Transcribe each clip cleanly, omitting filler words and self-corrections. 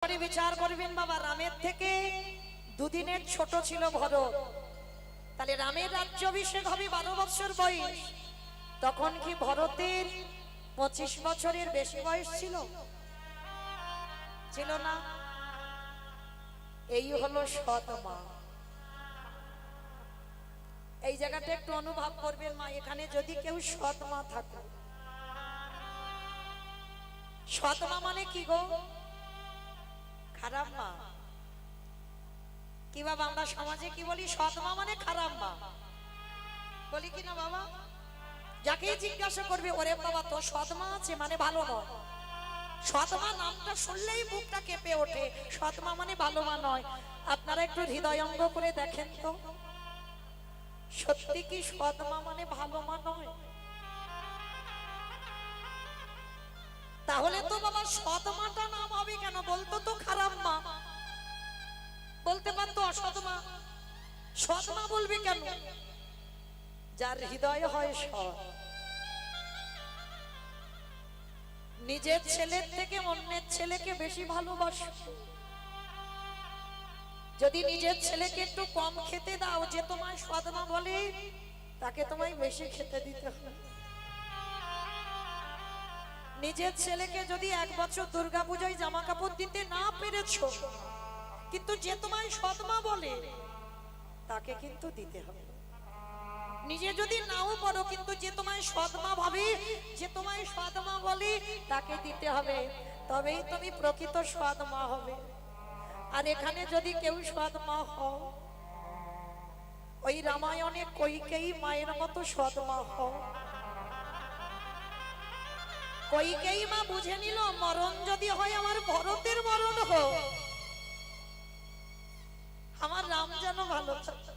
করে বিচার করবেন বাবা। রামের থেকে দুদিনের ছোট ছিল ভরত, তাহলে রামের রাজ্যাভিষেক হবে 12 বছর বয়স। তখন কি ভরতের 25 বছরের বেশি বয়স ছিল? ছিল না। এই হলো সৎ মা। এই জায়গাটা একটু অনুভব করবেন মা, এখানে যদি কেউ সৎ মা থাকে। সৎ মা মানে কি গো? খারাপ মা। কি বাবা আমরা সমাজে কি বলি? সৎ মা মানে খারাপ মা বলি কি না বাবা? যাকেই জিজ্ঞাসা করবে, ওরে বাবা তো সৎ মা আছে মানে ভালো নয়। সৎ মা নামটা শুনলেই বুকটা কেঁপে ওঠে। সৎ মা মানে ভালো মা নয়। আপনারা একটু হৃদয়ঙ্গ করে দেখেন তো, সত্যি কি সৎ মা মানে ভালো মা নয়? তাহলে তো বাবা সৎ মাটা নাম হবে কেন? বলতো তো খারাপ মা, বলতে পারতো অসৎ মা। সৎ মা বলবে কেন? যার হৃদয় হয় সৎ, নিজের ছেলের থেকে অন্যের ছেলেকে বেশি ভালোবাসে। যদি নিজের ছেলেকে একটু কম খেতে দাও, যে তোমায় সৎ মা বলে, তাকে তোমায় বেশি খেতে দিতে হবে। নিজের ছেলেকে যদি 1 বছর দুর্গাপূজায় জামা কাপড় দিতে না পেরেছো, কিন্তু যে তোমায় সৎ মা বলে, তাকে কিন্তু দিতে হবে। নিজে যদি নাও পারো, কিন্তু যে তোমায় সৎ মা ভাবে, যে তোমায় সৎ মা বলে, তাকে দিতে হবে। তবেই তুমি প্রকৃত সৎ মা হবে। আর এখানে যদি কেউ সৎ মা হও, ওই রামায়ণে কইকেয়ী মায়ের মতো সৎ মা হও। কইকেয়ী মা বুঝে নিল, মরণ যদি হয় আমার ভরতের মরণ হোক, আমার রাম যেন ভালো থাকে,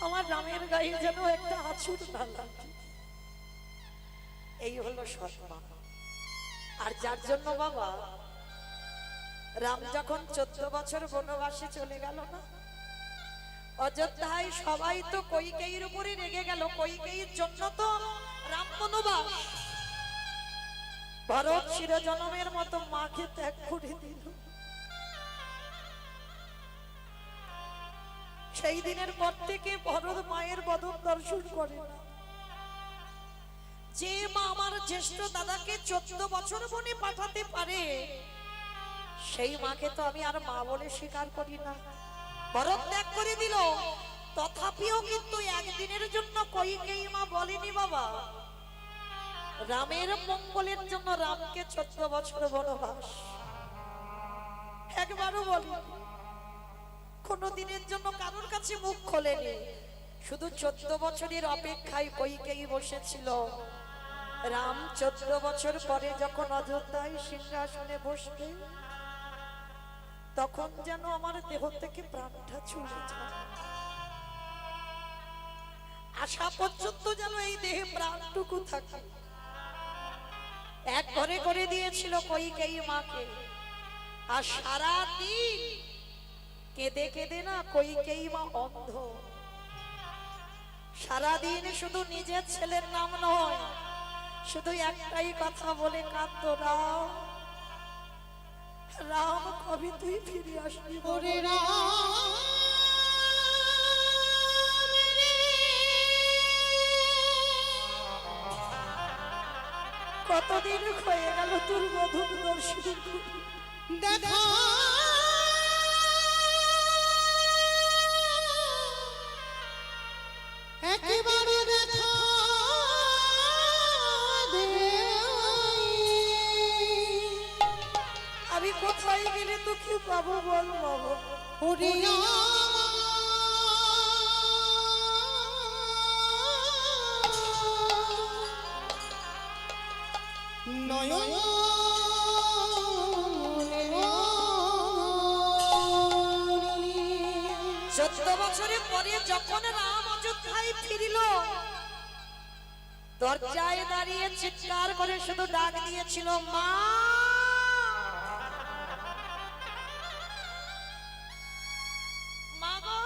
আমার রামের গায়ে যেন একটা আঁচড় না লাগে। এই হলো সৎ মা। আর যার জন্য বাবা রাম যখন 14 বছর বনবাসে চলে গেল না, অযোধ্যায় সবাই তো কইকেয়ীর উপরে রেগে গেল। কইকেয়ীর জন্য তো রাম বনবাস। ভরত চিরজনমের মতো মাকে ত্যাগ করে দিল। সেই দিনের পর থেকে ভরত মায়ের বদন দর্শন করে না। যে মা আমার জ্যেষ্ঠ দাদাকে 14 বছর বনে পাঠাতে পারে, সেই মাকে তো আমি আর মা বলে স্বীকার করি না। ভরত ত্যাগ করে দিল। তথাপিও কিন্তু একদিনের জন্য কইকেয়ী মা বলেনি বাবা, রামের মঙ্গলের জন্য রামকে 14 বছর বনবাস। একবারও বলেনি, কোন দিনের জন্য কারোর কাছে মুখ খোলেনি। শুধু 14 বছরের অপেক্ষায় কইকেয়ী বসেছিল। রাম 14 বছর পরে যখন অযোধ্যায় সিংহাসনে বসবে, তখন যেন আমার দেহ থেকে প্রাণটা চলে যায়। আশা পর্যন্ত যেন এই দেহে প্রাণটুকু থাকে। এক ঘরে করে দিয়েছিল কইকেয়ী মাকে। আর সারা দিন কেঁদে কেঁদে না কইকেয়ী মা অন্ধ। সারাদিন শুধু নিজের ছেলের নাম নয়, শুধু একটাই কথা বলে কাঁদত, রাম রাম কবে তুই ফিরে আসবি? ওরে রাম, কতদিন হয়ে গেল তোর মধুর দর্শন দেখা, একেবারে দেখা দে। আমি কোথায় গেলে তোকে পাবো বল বাবা? ওরে নয়ন 14 বছরের পরে যখন রাম অযোধ্যায় ফিরিল, দরজায় দাঁড়িয়ে চিৎকার করে শুধু ডাক দিয়েছিল, মা মা গো।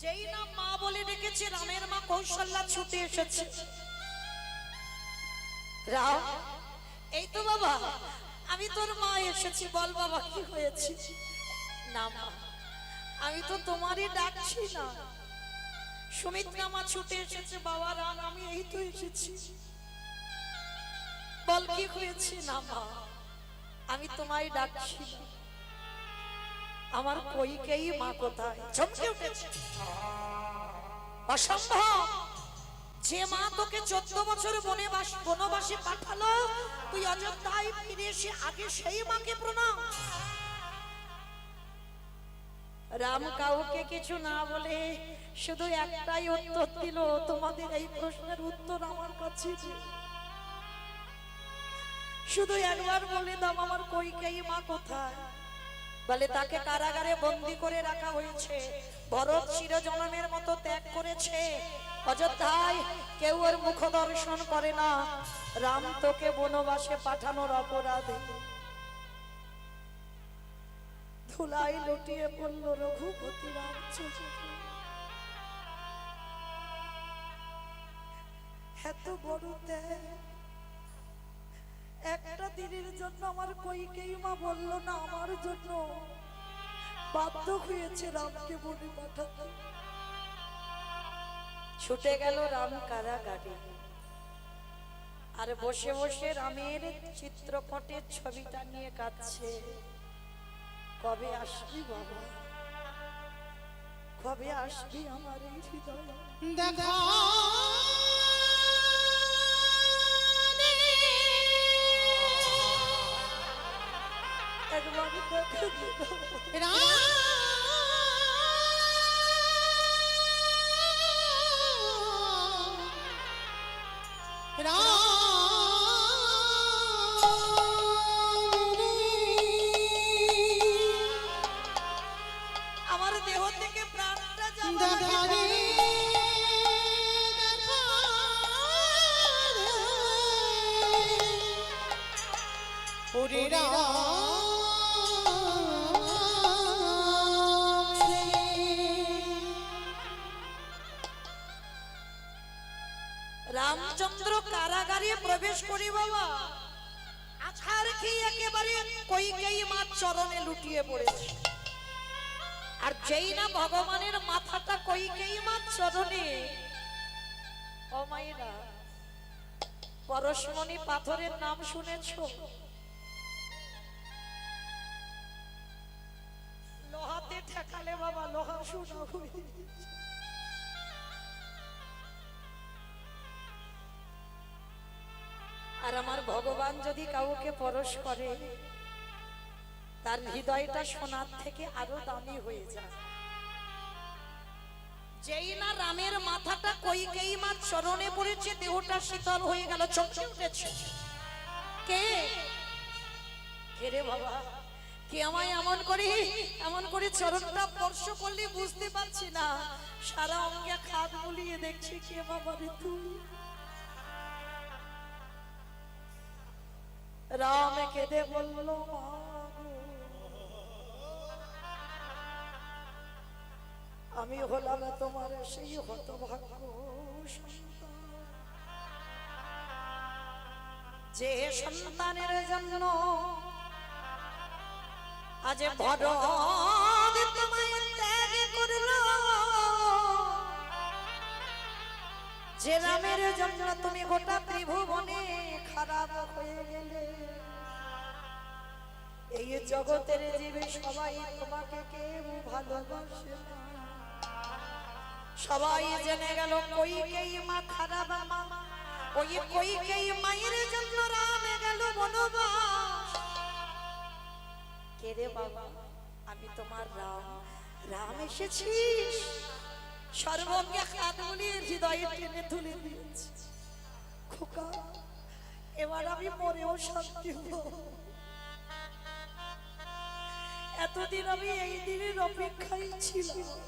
যেই না মা বলে ডেকেছে, রামের মা কৌশল্যা ছুটে এসেছে। রাম এই তো বাবা, আমি তোর মা এসেছি, বল বাবা কি হয়েছে? না মা, আমি তো তোমারই ডাকছি না। সুমিত্রা মা ছুটে এসেছে, বাবা রান আমি এই তো এসেছি, বল কি হয়েছে? না মা, আমি তোমায় ডাকছি না। আমার কইকেই মা কোথায়? চমকে উঠেছে, অসম্ভব। যে মা তোকে 14 বছর বনবাসে পাঠালো, তুই অযোধ্যায় ফিরে এসে আগে সেই মাকে প্রণাম। রাম কাউকে কিছু না বলে শুধু একটাই উত্তর দিল, তোমাদের এই প্রশ্নের উত্তর আমার কাছে নেই। শুধু একবার বলে দাও আমার কইকেয়ী মা কোথায়? বলে তাকে কারাগারে বন্দী করে রাখা হয়েছে। ভরত চিরজনমের মতো ত্যাগ করেছে, অযোধ্যায় কেউ ওর মুখ দর্শন করে না। রাম তোকে বনবাসে পাঠানোর অপরাধে ধুলাই লুটিয়ে পড়ল রঘুপতি রামচন্দ্র। এত বড় ত্যাগ একটা দিনের জন্য আমার কইকেয়ী মা বলল না, আমার জন্য বাধ্য হয়েছে রামকে বনে পাঠাতে। ছুটে গেল রাম কারাগারে, আর বসে বসে রামের চিত্রপটের ছবিটা নিয়ে কাঁদছে। কবে আসবি বাবা, কবে আসবি আমার এই হৃদয় দেখা? একবার দেখা দিও আমার দেহ থেকে প্রাণটা যাবে। রামচন্দ্র কারাগারে প্রবেশ করি বাবা, আছাড় খেয়ে একেবারে কইকেয়ী মার চরণে লুটিয়ে পড়েছে। আর যেই না ভগবানের মাথাটা কইকেয়ী মার চরণে, ও মায়েরা, পরশমণি পাথরের নাম শুনেছো? লোহাতে ঠেকালে বাবা লোহা সোনা হয়ে যায়। আর আমার ভগবান যদি কাউকে পরশ করে, তার হৃদয়টা সোনার থেকে আরো দামি হয়ে যায়। যেই না রামের মাথাটা কইকেয়ী মার চরণে পড়েছে, দেহটা শীতল হয়ে গেল, চমকে উঠেছে। কে কে রে বাবা, কে আমায় এমন করে চরণটা স্পর্শ করলে বুঝতে পারছি না, সারা অঙ্গে খাদ বুলিয়ে দেখছি, কে বাবা রে তুই? রাম কেঁদে বলল, মা আমি হলাম তোমার সেই হতভাগ্য সন্তান, যে সন্তানের জন্য আজ ভরত তোমায় ত্যাগ করল, যে রামের জন্য তুমি গোটা ত্রিভুবনে খারাপ হয়ে গেলে। এই জগতের জীবে সবাই তোমাকে কেউ ভালোবাসে না, সবাই জেনে গেল কইকেয়ী মা খারাপ মা। ওই কইকেয়ী মায়ের জন্য রাম গেল বনবাস। কে রে বাবা, আমি তোমার রাম। রাম এসেছিস, সর্বজ্ঞ হাত বুলিয়ে হৃদয়ে টেনে তুলে দিয়েছি। খোকা, এবার আমি মরেও শান্তি হব। এতদিন আমি এই দিনের অপেক্ষায় ছিলাম,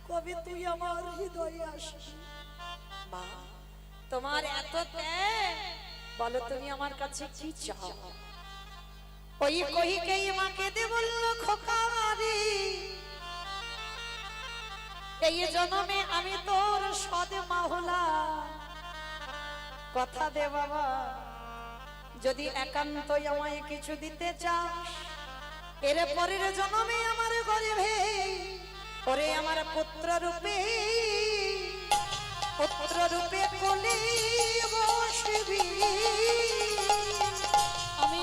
কবে তুই আমার হৃদয়ে আসবি। মা, তোমার এত ত্যাগ, বলো তুমি আমার কাছে কি চাও? ওই কইকেয়ী মা কেঁদে বলল, খোকা রে, এই জন্মে আমি তোর সৎ মা হলাম, কথা দে বাবা যদি একান্তই আমায় কিছু দিতে চাস, এর পরের জন্মে আমার গর্ভে ওরে আমার পুত্র রূপে কোলে বসবি। আমি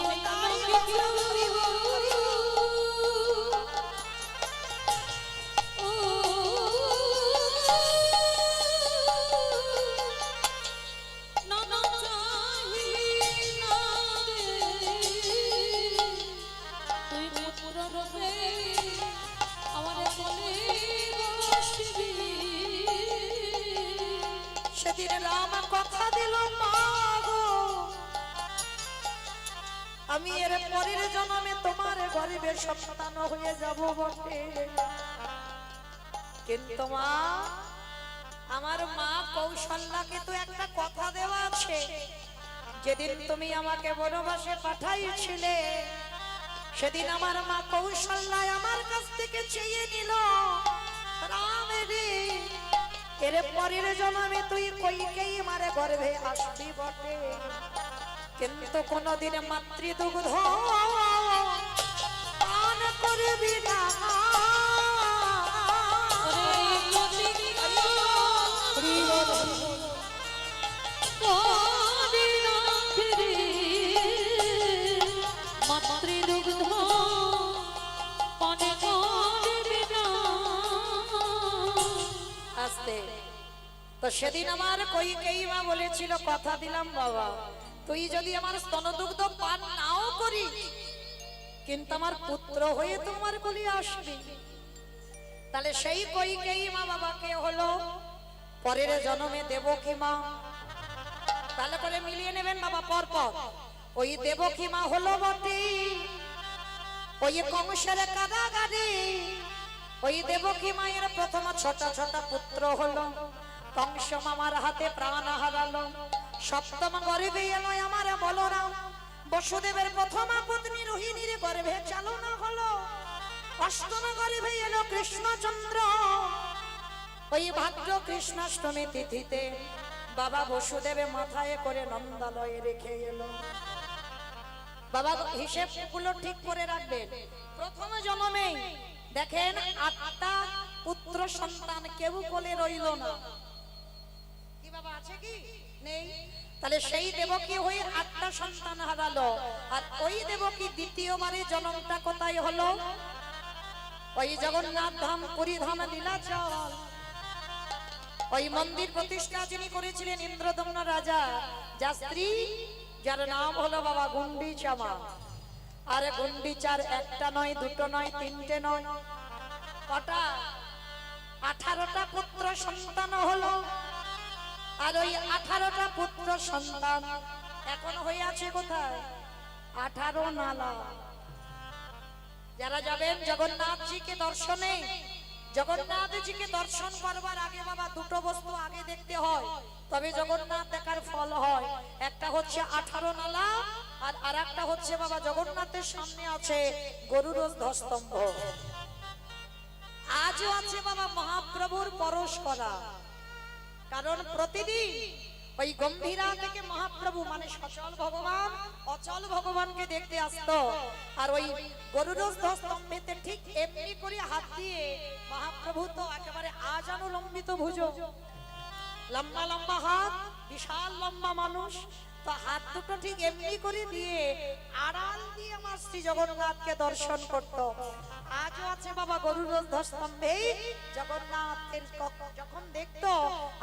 সেদিন রাম কথা দিল মা গো, আমি এর পরের জন্মে তোমার গর্ভে সন্তান হয়ে যাব বটে, কিন্তু মা আমার মা কৌশল্যাকে তো একটা কথা দেওয়া আছে, যেদিন তুমি আমাকে বনবাসে পাঠাইছিলে সেদিন আমার মা কৌশল্যা আমার কাছ থেকে চেয়ে নিল, রাম রে এর পরের জন্মে তুই কইকেই মারে গর্ভে আসবি বটে, কিন্তু কোনদিন মাতৃদুগ্ধ পান করবি না। তো সেদিন আমার কইকেই মা বলেছিল, কথা দিলাম বাবা তুই যদি আমার স্তনদুগ্ধ পান নাও করি কিন্তু আমার পুত্র হয়ে তোমার কোলে আসবি। তাহলে সেই কইকেই মা বাবাকে হলো পরের জন্মে দেবকী মা, তাহলে করে মিলিয়ে নেবেন বাবা পর পর। ওই দেবকী মা হলো বটে ওই কংসের কারাগারে, ওই দেবকী মায়ের প্রথম ছোট ছোট পুত্র হলো, কংস মামার হাতে প্রাণ হারালো, সপ্তম গর্ভে এলো আমার বলরাম, বসুদেবের প্রথম পত্নী রোহিণীর গর্ভে চালনা হলো, অষ্টম গর্ভে এলো কৃষ্ণচন্দ্র, ওই ভাদ্র কৃষ্ণাষ্টমী তিথিতে বাবা বসুদেবে মাথায় করে নন্দালয়ে রেখে এলো। বাবা হিসেব গুলো ঠিক করে রাখবেন, প্রথম জন্মে দেখেন 8টা পুত্র সন্তান কেউ কোলে রইল না, কি বাবা আছে কি নেই? তাহলে সেই দেবকী হয়ে 8টা সন্তান হারালো, আর ওই দেবকী দ্বিতীয়বারে জন্মটা কোথায় হলো? ওই জগন্নাথ ধাম পুরী ধাম লীলাচল, ওই মন্দির প্রতিষ্ঠা যিনি করেছিলেন ইন্দ্রদম্ন রাজা, যার স্ত্রী যার নাম হলো বাবা গুন্ডিচা মা। আর গুন্ডিচার একটা নয়, দুটো নয়, তিনটে নয়, কটা? 18টা পুত্র সন্তান হলো। আর ওই 18টা পুত্র সন্তান এখন হয়ে আছে কোথায়? 18 নালা। যারা যাবেন জগন্নাথজিকে দর্শনে, জগন্নাথজিকে দর্শন করবার আগে বাবা দুটো বস্তু আগে দেখতে হয়, তবে জগন্নাথ দেখার ফল হয়। একটা হচ্ছে 18 নালা, আর আরেকটা হচ্ছে বাবা জগন্নাথের সামনে আছে গরুর ধ্বস্তম্ভ। আজও আছে বাবা মহাপ্রভুর পরশ করা, কারণ প্রতিদিন ওই গম্ভীরা থেকে মহাপ্রভু মানে সচল ভগবান অচল ভগবানকে দেখতে আসতো, আর ওই গরুর স্তম্ভেতে ঠিক এমনি করে হাত দিয়ে মহাপ্রভু তো একেবারে আজানুলম্বিত ভুজ, লম্বা লম্বা হাত, বিশাল লম্বা মানুষ, তো হাত দুটো ঠিক এমনি করে দিয়ে আড়াল দিয়ে আমার শ্রী জগন্নাথকে দর্শন করতো। আজও আছে বাবা গরুর স্তম্ভে জগন্নাথের যখন দেখতো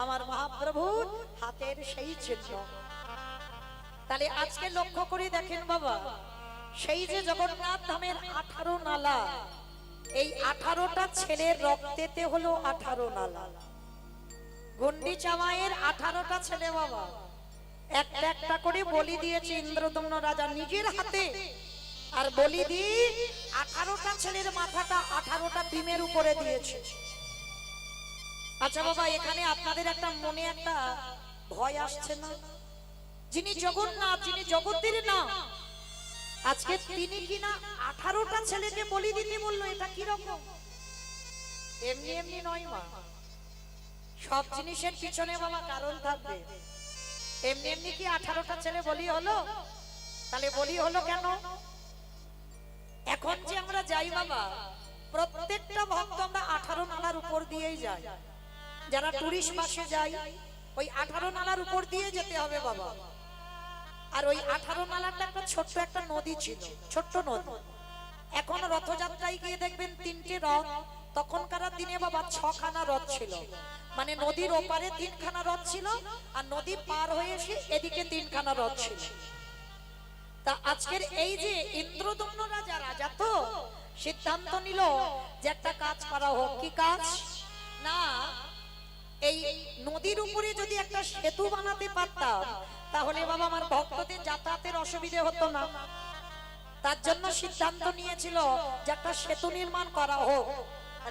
আমার মহাপ্রভুর হাতের সেই চিহ্ন। তাহলে আজকে লক্ষ্য করে দেখেন বাবা, সেই যে জগন্নাথ ধামের 18 নালা, এই 18টা ছেলের রক্তেতে হলো 18 নালা। গুন্ডিচা মায়ের 18টা ছেলে বাবা একটা একটা করে বলি দিয়েছে ইন্দ্রদম্ন রাজা নিজের হাতে, আর বলি দিয়ে 18টা ছেলের মাথাটা 18টা ডিমের উপরে দিয়েছে। আচ্ছা বাবা, এখানে আপনাদের একটা মনে একটা ভয় আসছে না? যিনি জগন্নাথ, যিনি জগতের নাম, আজকে তিনি কিনা 18টা ছেলেকে বলি দিতে বললো, এটা কি রকম? এমনি এমনি নয় মা, সব জিনিসের পিছনে বাবা কারণ থাকবে। এমনি এমনি কি 18টা ছেলে বলি হলো? তাহলে বলি হলো কেন? এখন যে আমরা যাই বাবা, প্রত্যেকটা ভক্ত আমরা 18 নালার উপর দিয়েই যাই। যারা টুরিস্ট বাসে যাই, ওই 18 নালার উপর দিয়ে যেতে হবে বাবা। আর ওই 18 নালাটা একটা ছোট্ট একটা নদী ছিল, ছোট্ট নদী। এখন রথযাত্রায় গিয়ে দেখবেন 3টে রথ, তখনকার দিনে বাবা 6খানা রথ ছিল। মানে নদীর ওপারে 3খানা রথ ছিল, আর নদী পার হয়ে এসে এদিকে 3খানা রথ ছিল। তা আজকের এই যে ইন্দ্রদম্ন রাজা, রাজা তো সিদ্ধান্ত নিল যে একটা কাজ করা হোক। কি কাজ? না, এই নদীর উপরে যদি একটা সেতু বানাতে পারতাম, তাহলে বাবা আমার ভক্তদের যাতায়াতের অসুবিধে হতো না। তার জন্য সিদ্ধান্ত নিয়েছিল যে একটা সেতু নির্মাণ করা হোক।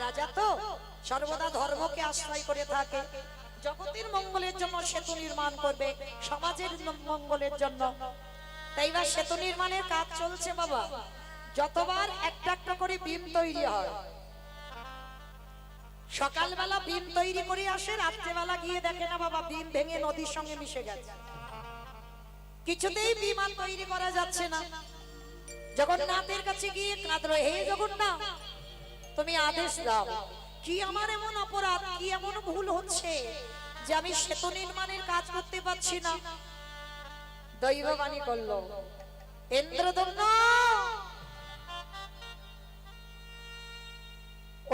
রাজা তো সর্বদা ধর্মকে আশ্রয় করে থাকে, জগতের মঙ্গলের জন্য সেতু নির্মাণ করবে, সমাজের মঙ্গলের জন্য। তাই বা সেতু নির্মাণের কাজ চলছে বাবা। যতবার একটা একটা করে বিম তৈরি হয়, সকালবেলা বিম তৈরি করে আসে, রাত্রেবেলা গিয়ে দেখে না বাবা বিম ভেঙে নদীর সঙ্গে মিশে গেছে। কিছুতেই বিমান তৈরি করা যাচ্ছে না। জগন্নাথের কাছে গিয়ে কাঁদলো, হে জগন্নাথ, তুমি আদেশ দাও, কি আমার এমন অপরাধ, কি এমন ভুল হচ্ছে যে আমি সেতু নির্মাণের কাজ করতে পারছি না? দৈববাণী করলো, ইন্দ্রদম্ন,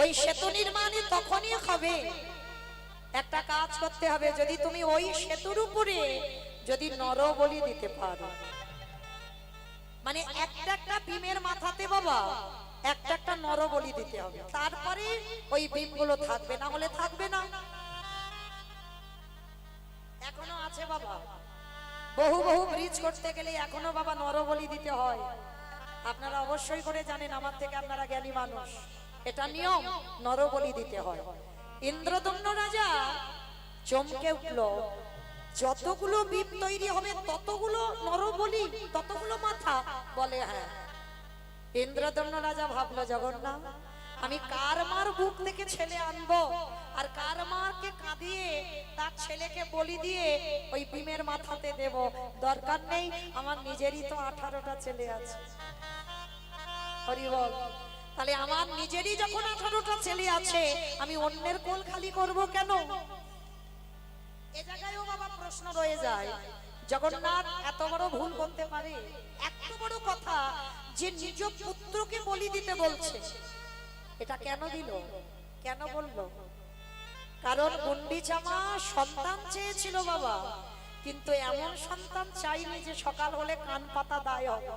ওই সেতু নির্মাণে তখনই হবে, একটা কাজ করতে হবে, যদি তুমি ওই সেতুর উপরে যদি নরবলি দিতে পারো। মানে একটা একটা বিমের মাথাতে বাবা একটা একটা নরবলি দিতে হবে, তারপরে ওই বিমগুলো থাকবে, না হলে থাকবে না। এখনো আছে বাবা, বহু বহু ব্রিজ করতে গেলে এখনো বাবা নরবলি দিতে হয়। আপনারা অবশ্যই করে জানেন, আমার থেকে আপনারা জ্ঞানী মানুষ, এটা নিয়ম, নরবলি দিতে হয়। ইন্দ্রদম্ন রাজা চমকে উঠল, যতগুলো বিম তৈরি হবে ততগুলো নরবলি, ততগুলো মাথা? বলে হ্যাঁ। ইন্দ্রদম্ন রাজা ভাবলো, জগন্নাথ, আমি কার মার বুক থেকে ছেলে আনবো, আর কার মারকে কাঁদিয়ে তার ছেলেকে বলি দিয়ে ওই বিমের মাথাতে দেব? দরকার নেই, আমার নিজেরই তো 18টা ছেলে আছে। হরি বল। তাহলে আমার নিজেরই যখন 18টা ছেলে আছে, আমি অন্যের কোল খালি করব কেন? এ জায়গায়ও বাবা প্রশ্ন রয়ে যায়, জগন্নাথ এত বড় ভুল করতে পারে? এত বড় কথা যে নিজ পুত্রকে বলি দিতে বলছে, এটা কেন দিল, কেন বললো? কারণ গুন্ডিচা মা সন্তান চেয়েছিল বাবা, কিন্তু এমন সন্তান চাইনি যে সকাল হলে কান পাতা দায় হবে।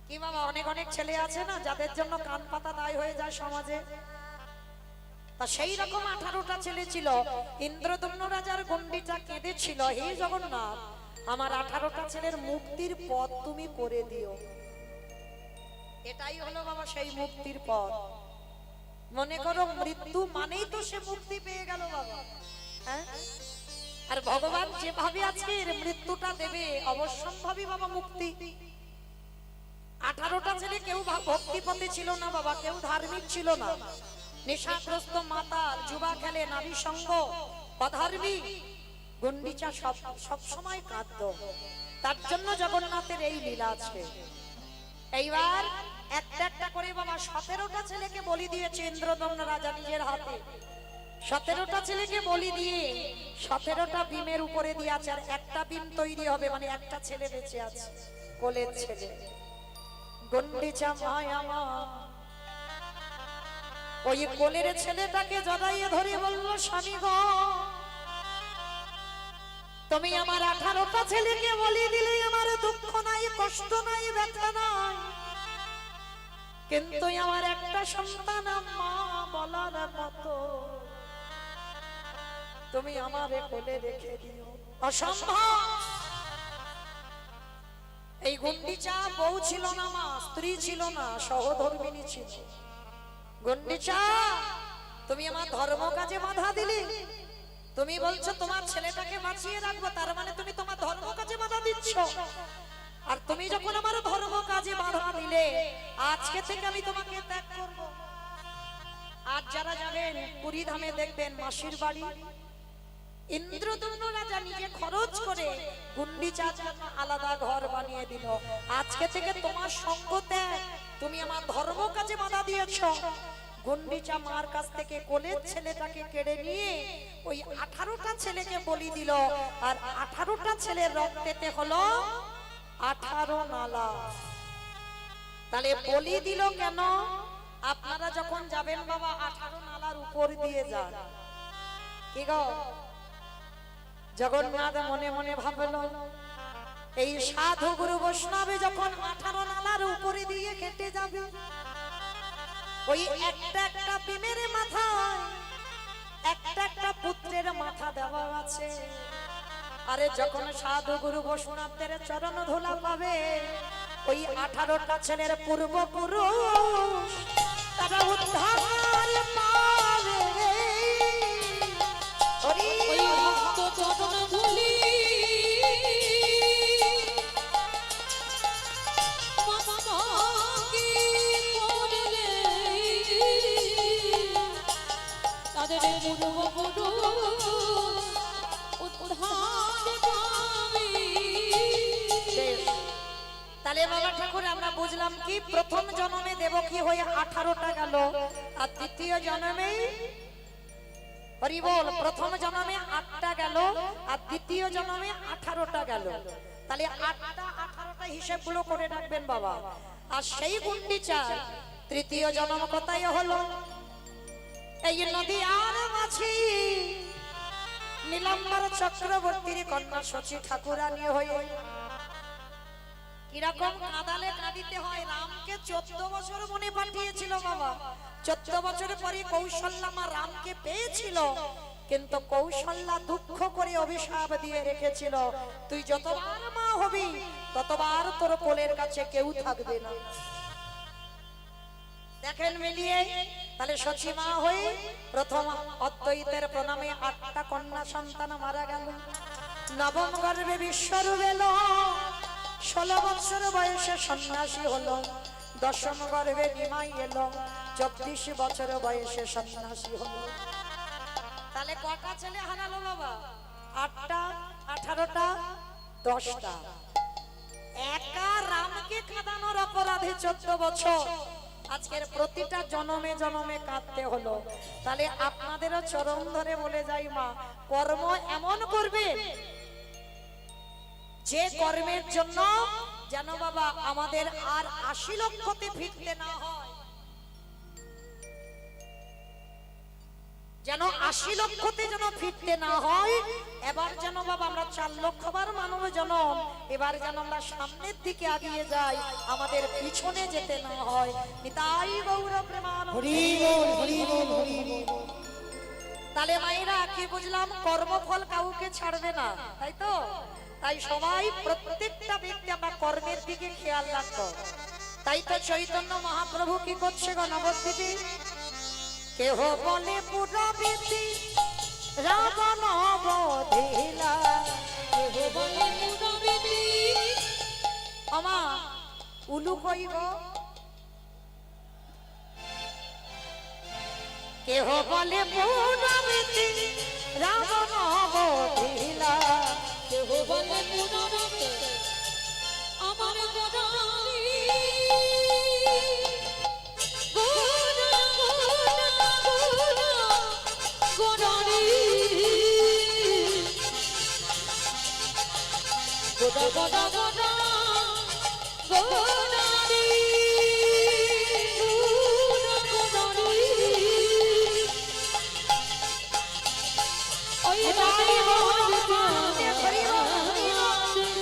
কি বাবা, অনেক অনেক ছেলে আছে না যাদের জন্য কান পাতা দায় হয়ে যায় সমাজে। তা সেই রকম 18টা ছেলে ছিল। ইন্দ্রদম্ন রাজার গন্ডিটা কেঁদেছিল, হে জগন্নাথ, আমার 18টা ছেলের মুক্তির পথ তুমি করে দিও। এটাই হলো বাবা সেই মুক্তির পথ। মনে করো মৃত্যু মানেই তো সে মুক্তি পেয়ে গেল বাবা, হ্যাঁ? আর ভগবান যেভাবে আজকে মৃত্যুটা দেবে, অবশ্যম্ভাবী বাবা মুক্তি। 18টা ছেলে কেউ ভক্তি পথে ছিল না বাবা, কেউ ধার্মিক ছিল না, নেশাগ্রস্ত, মাতাল, যুবা খেলে, নারী সঙ্গ, অধার্মিক। গুন্ডিচা সব সময় কাঁদত। তার জন্য জগন্নাথের এই লীলা আছে। এইবার একটা একটা করে বাবা 17টা ছেলেকে বলি দিয়েছে ইন্দ্রদম্ন রাজা নিজের হাতে। 17টা ছেলেকে বলি দিয়ে 17টা বিমের উপরে দিয়েছে, আর একটা বিম তৈরি হবে, মানে একটা ছেলে বেঁচে আছে, কোলের ছেলে। গুন্ডিচা মায়া মা ওই কোলের ছেলেটাকে জড়াইয়ে ধরে বলল, স্বামী গো, তুমি আমার 18টা ছেলেকে বলি দিলে, আমার দুঃখ নাই, কষ্ট নাই, ব্যথা নাই, কিন্তু আমার একটা সন্তান মা বলার মতো তুমি আমারে কোলে রেখে দিও। অসম্ভব। এই গুন্ডিচা বউ ছিল না মা, স্ত্রী ছিল না, সহধর্মিণী ছিল। গুন্ডিচা, তুমি আমার ধর্ম কাজে বাধা দিলে। তুমি বলছো তোমার ছেলেটাকে বাঁচিয়ে রাখবো, তার মানে তুমি তোমার ধর্ম কাজে বাধা দিচ্ছ। আর তুমি যখন আমার ধর্ম কাজে বাধা দিলে, আজকে থেকে আমি তোমাকে ত্যাগ করব। আজ যারা যাবেন পুরী ধামে দেখবেন মাসির বাড়ি, ইন্দ্রদম্ন রাজা নিজে খরচ করে গুন্ডিচার জন্য আলাদা ঘর বানিয়ে দিল। আজকে থেকে তোমার সঙ্গ ত্যাগ, তুমি আমার ধর্ম কাজে বাধা দিয়েছ। গুন্ডিচা মার কাছ থেকে কোলের ছেলেটাকে কেড়ে নিয়ে ওই 18টা ছেলেকে বলি দিল, আর 18টা ছেলের রক্তেতে হলো 18 নালা। তাহলে বলি দিল কেন? আপনারা যখন যাবেন বাবা 18 নালার উপর দিয়ে যান। কি গো জগন্নাথ মনে মনে ভাবলো, এই সাধু গুরু বৈষ্ণবে যখন 18 নালার উপরে দিয়ে কেটে যাবে, ওই একটা একটা বিমের মাথায় একটা একটা পুত্রের মাথা দেওয়া আছে। আরে যখন সাধু গুরু বৈষ্ণবদের চরণ ধুলা পাবে, ওই 18টা ছেলের পূর্বপুরুষ তারা উদ্ধার পাবে। ওই ভক্ত চরণ ধুলি তাদের পূর্বপুরুষ উদ্ধার পাবে। তাহলে বাবা ঠাকুর আমরা বুঝলাম কি, প্রথম জন্মে দেবকী হয়ে 18টা গেল, আর দ্বিতীয় জন্মে হরি বল প্রথম জন্মে 8টা গেল, আর দ্বিতীয় জন্মে 18টা গেল। তাহলে 8টা 18টা হিসেবগুলো করে রাখবেন বাবা। আর সেই গুন্ডিচা তৃতীয় জন্ম কোথায় হলো? এই নদী আর মাঝি নীলাম্বর চক্রবর্তীর কন্যা শচী ঠাকুরানী হয়ে। কিরকম কাঁদালে কাঁদিতে হয়। রামকে 14 বছর মনে পাঠিয়েছিল বাবা। 14 বছর পরে কৌশল্যা মা রামকে পেয়েছিল, কিন্তু কৌশল্যা দুঃখ করে অভিশাপ দিয়ে রেখেছিল, তুই যতবার মা হবি ততবার তোর কোলের কাছে কেউ থাকবে না। দেখেন মিলিয়ে। তাহলে শচী মা হয়ে প্রথম অদ্বৈতের প্রণামে 8টা কন্যা সন্তান মারা গেল। নবম গর্ভে বিশ্বরূপ এলো, 16 বছর বয়সে সন্ন্যাসী হলো। দশম গর্ভে নিমাই এলো, 24 বছর বয়সে সন্ন্যাসী হলো। তাহলে কটা ছেলে হারালো বাবা? 8টা, 18টা, 10টা। একা রামকে কাঁদানোর অপরাধে 14 বছর। আজকের প্রতিটা জনমে জনমে কাঁদতে হলো। তাহলে আপনাদেরও চরণ ধরে বলে যাই মা, কর্ম এমন করবে যে কর্মের জন্য যেন বাবা আমাদের আর 80 লক্ষতে ফিরতে না হয়, যেন 80 লক্ষতে যেন ফিরতে না হয়। এবার যেন বাবা আমরা 4 লক্ষবার মানব জনম, এবার যেন আমরা সামনের দিকে এগিয়ে যাই, আমাদের পিছনে যেতে না হয়। নিতাই গৌর প্রেমানন্দ। হরি বল হরি বল হরি বল। তাহলে মায়েরা কি বুঝলাম? কর্মফল কাউকে ছাড়বে না, তাই তো? তাই সবাই প্রত্যেকটা ব্যক্তি আমরা কর্মের দিকে খেয়াল রাখবো। তাই তো চৈতন্য মহাপ্রভু কি করছে গো নবদ্বীপে? কেহ বলে পুরবীতি রাবণ বধিলা, কেহ বলে পুরবীতি। আমা উলু কইব। কেহ বলে পুরবীতি রাবণ বধিলা, কেহ বলে পুরবীতি আমার গদারি। গোদা গোদা গোদা গোদারি গোদারি। ওই রাই গোদা হরি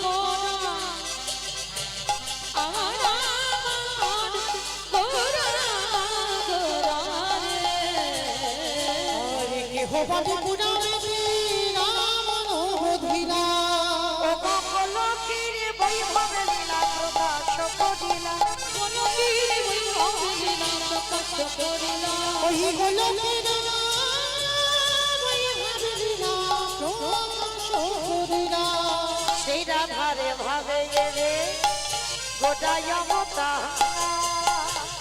গোদা আমার গোদা গোদা রে। কেহ বলে পুরবীতি রাবণ বধিলা, বৈভবে লীলা প্রকাশ করিলা। ওই সেই রাধারে ভাবে গেলে গোটায় মতা,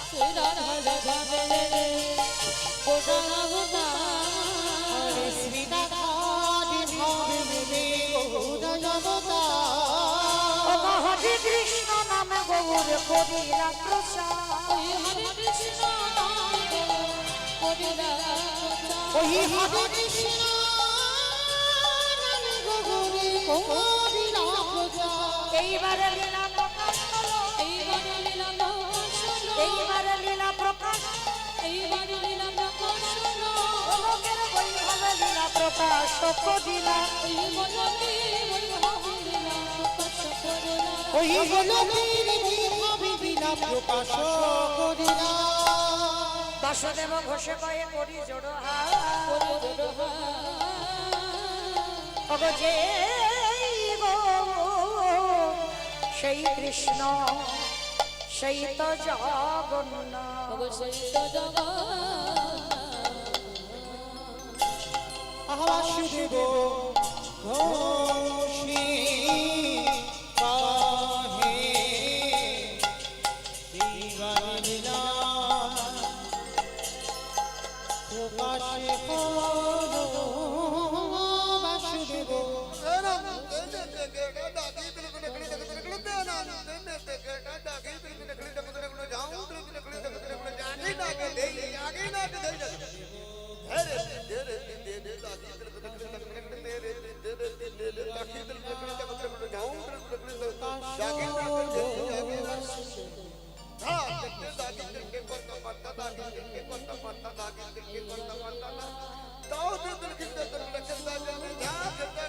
শ্রী রাধা গৌর করিলা প্রসাদ ওই হরে কৃষ্ণ নাম করিলা ওই হরে কৃষ্ণ নাম গৌরে করিলা প্রচার। এইবারে লীলা প্রকাশ হলো এইবার লীলা প্রকাশ হলো এইবারে লীলা প্রকাশ এইবার লীলা প্রকাশ হলো লোকের বৈভবে লীলা প্রকাশ করিলা ওই বলতে বৈভব লীলা প্রকাশ করিলা ওই গোলকের বিভাবে লীলা প্রকাশ করিলা। বাসুদেব ঘোষে কয়ে করি জোড় হাত ওগো যে গো সেই কৃষ্ণ সেই তো জগন্নাথ অবশ্যই জগৎ বাসুদেব ঘোষী কাহে এইবার লীলা প্রকাশে হলো। বাসুদেব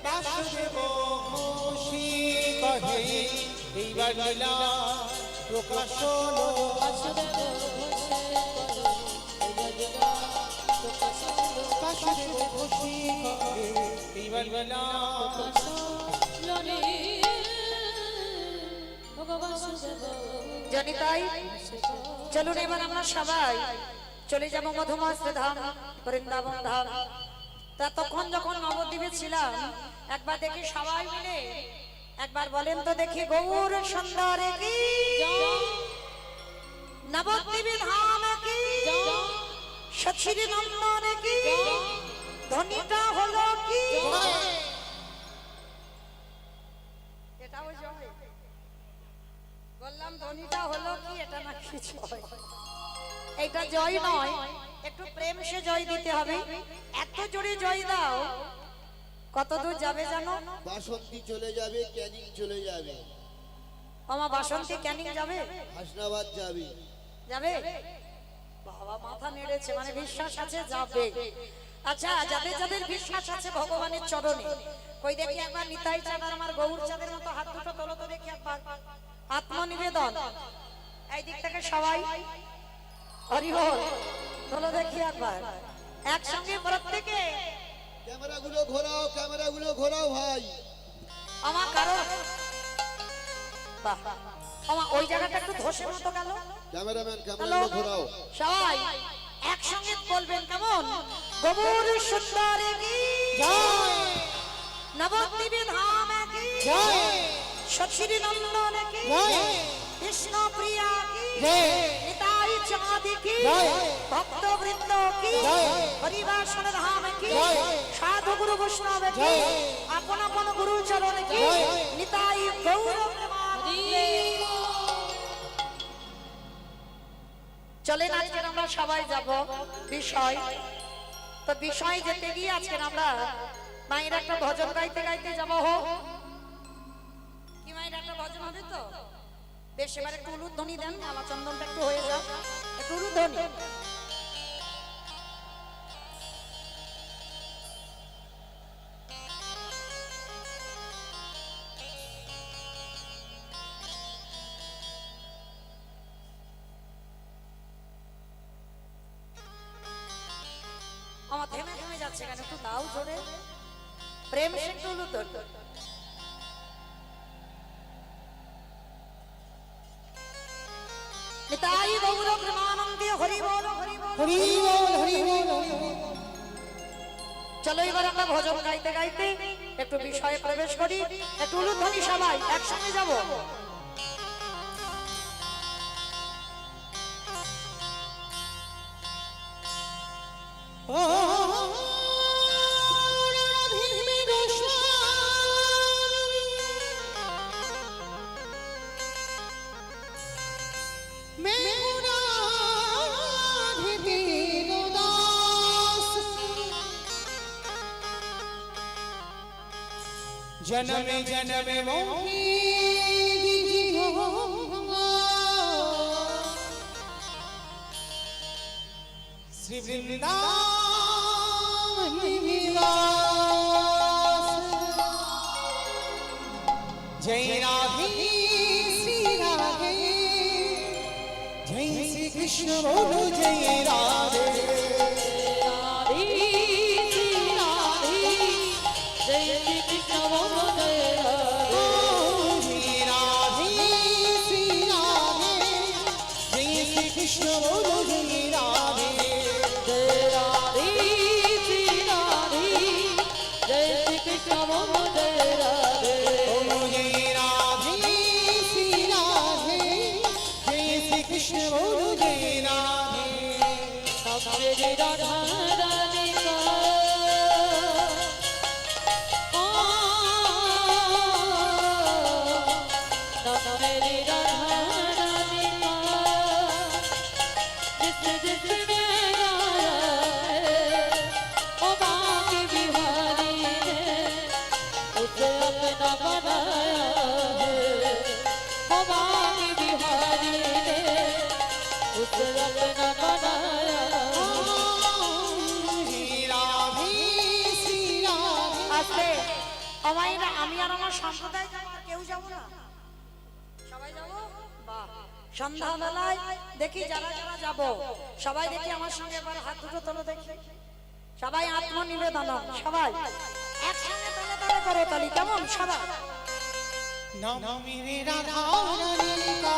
বাসুদেব ঘোষী কাহে এইবার লীলা প্রকাশ হলো। বাসুদেব ঘোষে প্রকাশ হলো বাসুদেব ঘোষী কাহে এইবার লীলা রে ভগবাসুদেব জানি তাই চলুন এবার আমরা সবাই চলে যাব মধুমস্ত ধাম বৃন্দাবন ধাম ততক্ষণ যখন নবদ্বীপে ছিলাম একবার দেখি সবাই মিলে একবার বলেন তো দেখি গৌর সুন্দরে কি নবদ্বীপে ধাম কি সচির নন্দনে কি ধ্বনিটা হলো কি এটাও জয় বললাম ধ্বনিটা হলো কি এটা না কিছু এটা জয় নয় একটু প্রেম সে জয় দিতে হবে এত জোরে জয় দাও কত দূর যাবে জানো বাসন্তী চলে যাবে, ক্যানিং চলে যাবে, আমার বাসন্তী ক্যানিং যাবে হাসনাবাদ যাবে। যাবে বাবা মাথা নেড়েছে মানে বিশ্বাস আছে যাবে আচ্ছা যাদের যাদের বিশ্বাস আছে ভগবানের চরণে কই দেখি একবার নিতাই চাঁদ আর আমার গৌর চাঁদের মতো হাত দুটো তোলো তো দেখি একবার আত্মনিবেদন এই দিক থেকে সবাই হরি বল তোলো দেখি একবার একসঙ্গে প্রত্যেকে ক্যামেরাগুলো ঘোরাও ভাই। আমার কারণ বাহ আমার ওই জায়গাটা একটু ধসে মতো গেল ক্যামেরাম্যান হ্যালো ক্যামেরাগুলো ঘোরাও। সবাই একসঙ্গে বলবেন কেমন গৌর সুন্দরে কি জয় নবদ্বীপে ধাম কি জয় সচির নন্দন কি জয় কৃষ্ণ প্রিয়া কি জয় নিতাই চাঁদ কি জয় ভক্ত বৃন্দ কি জয় হরিবাসন ধাম কি জয় সাধু গুরু বৈষ্ণব কি জয় আপন আপন গুরু চরণ কি জয় নিতাই গৌর প্রেমানন্দে। চলেন আজকে আমরা সবাই যাব বিষয় তো বিষয় যেতে গিয়ে আজকে আমরা মায়ের একটা ভজন গাইতে গাইতে যাব হোক কি মায়ের একটা ভজন হবে তো বেশ এবার একটু উলুধ্বনি দেন মালা চন্দনটা একটু হয়ে যাক একটু উলুধ্বনি আমার থেমে থেমে যাচ্ছে কেন একটু দাও জোরে প্রেম সে একটু উলুধ্বনি নিতাই গৌর প্রেমানন্দে হরি বল হরি বল হরি বল হরি বল হরি বল। চলো এবার আমরা ভজন গাইতে গাইতে একটু বিষয়ে প্রবেশ করি একটু উলুধ্বনি সবাই একসঙ্গে যাব ও রাধিমে গোস্বামী जन्म जन्म मोही श्री वृंदावन निवास जय राधे श्री राधे जय श्री कृष्ण बोलो जय राधे कृष्ण बोलो जय राधे बोलो जय राधे श्री राधे जय श्री कृष्ण बोलो जय আসলে আমাইরা আমি আর আমার সম্প্রদায় যাবো, কেউ যাবো না? সবাই যাবো? বাহ। সন্ধ্যাবেলায় দেখি যারা যারা যাবো সবাই দেখি আমার সঙ্গে এবার হাত দুটো তোলো দেখি, সবাই আত্মনিবেদন, সবাই একসঙ্গে তালে তালে করো তালি, কেমন সবাই? নবমী রাধা রাধিকা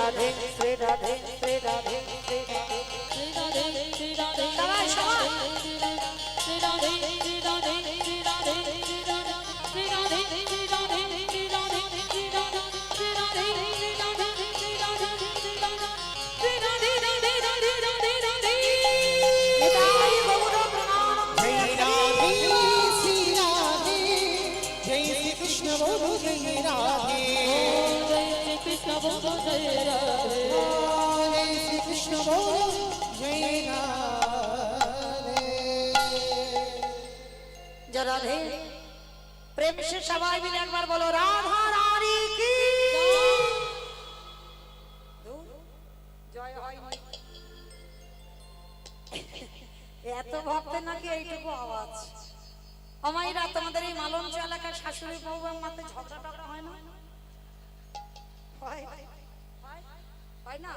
রাধে শ্রী রাধে শ্রী রাধে শ্রী রাধে সবাই সবাই कृष्ण बोलो जय राधे कृष्ण बोलो जय राधे जय श्री कृष्ण बोलो जय राधे जय राधे। प्रेम से सबाई मिले एक बार बोलो राधा रानी की জয় হয় এত ভক্তের নাকি এইটুকু আওয়াজ। আমাইরা তোমাদের এই মালঞ্চ এলাকার শাশুড়ি বউয়ের মধ্যে ঝগড়া টগড়া হয় না? হয় হয় না?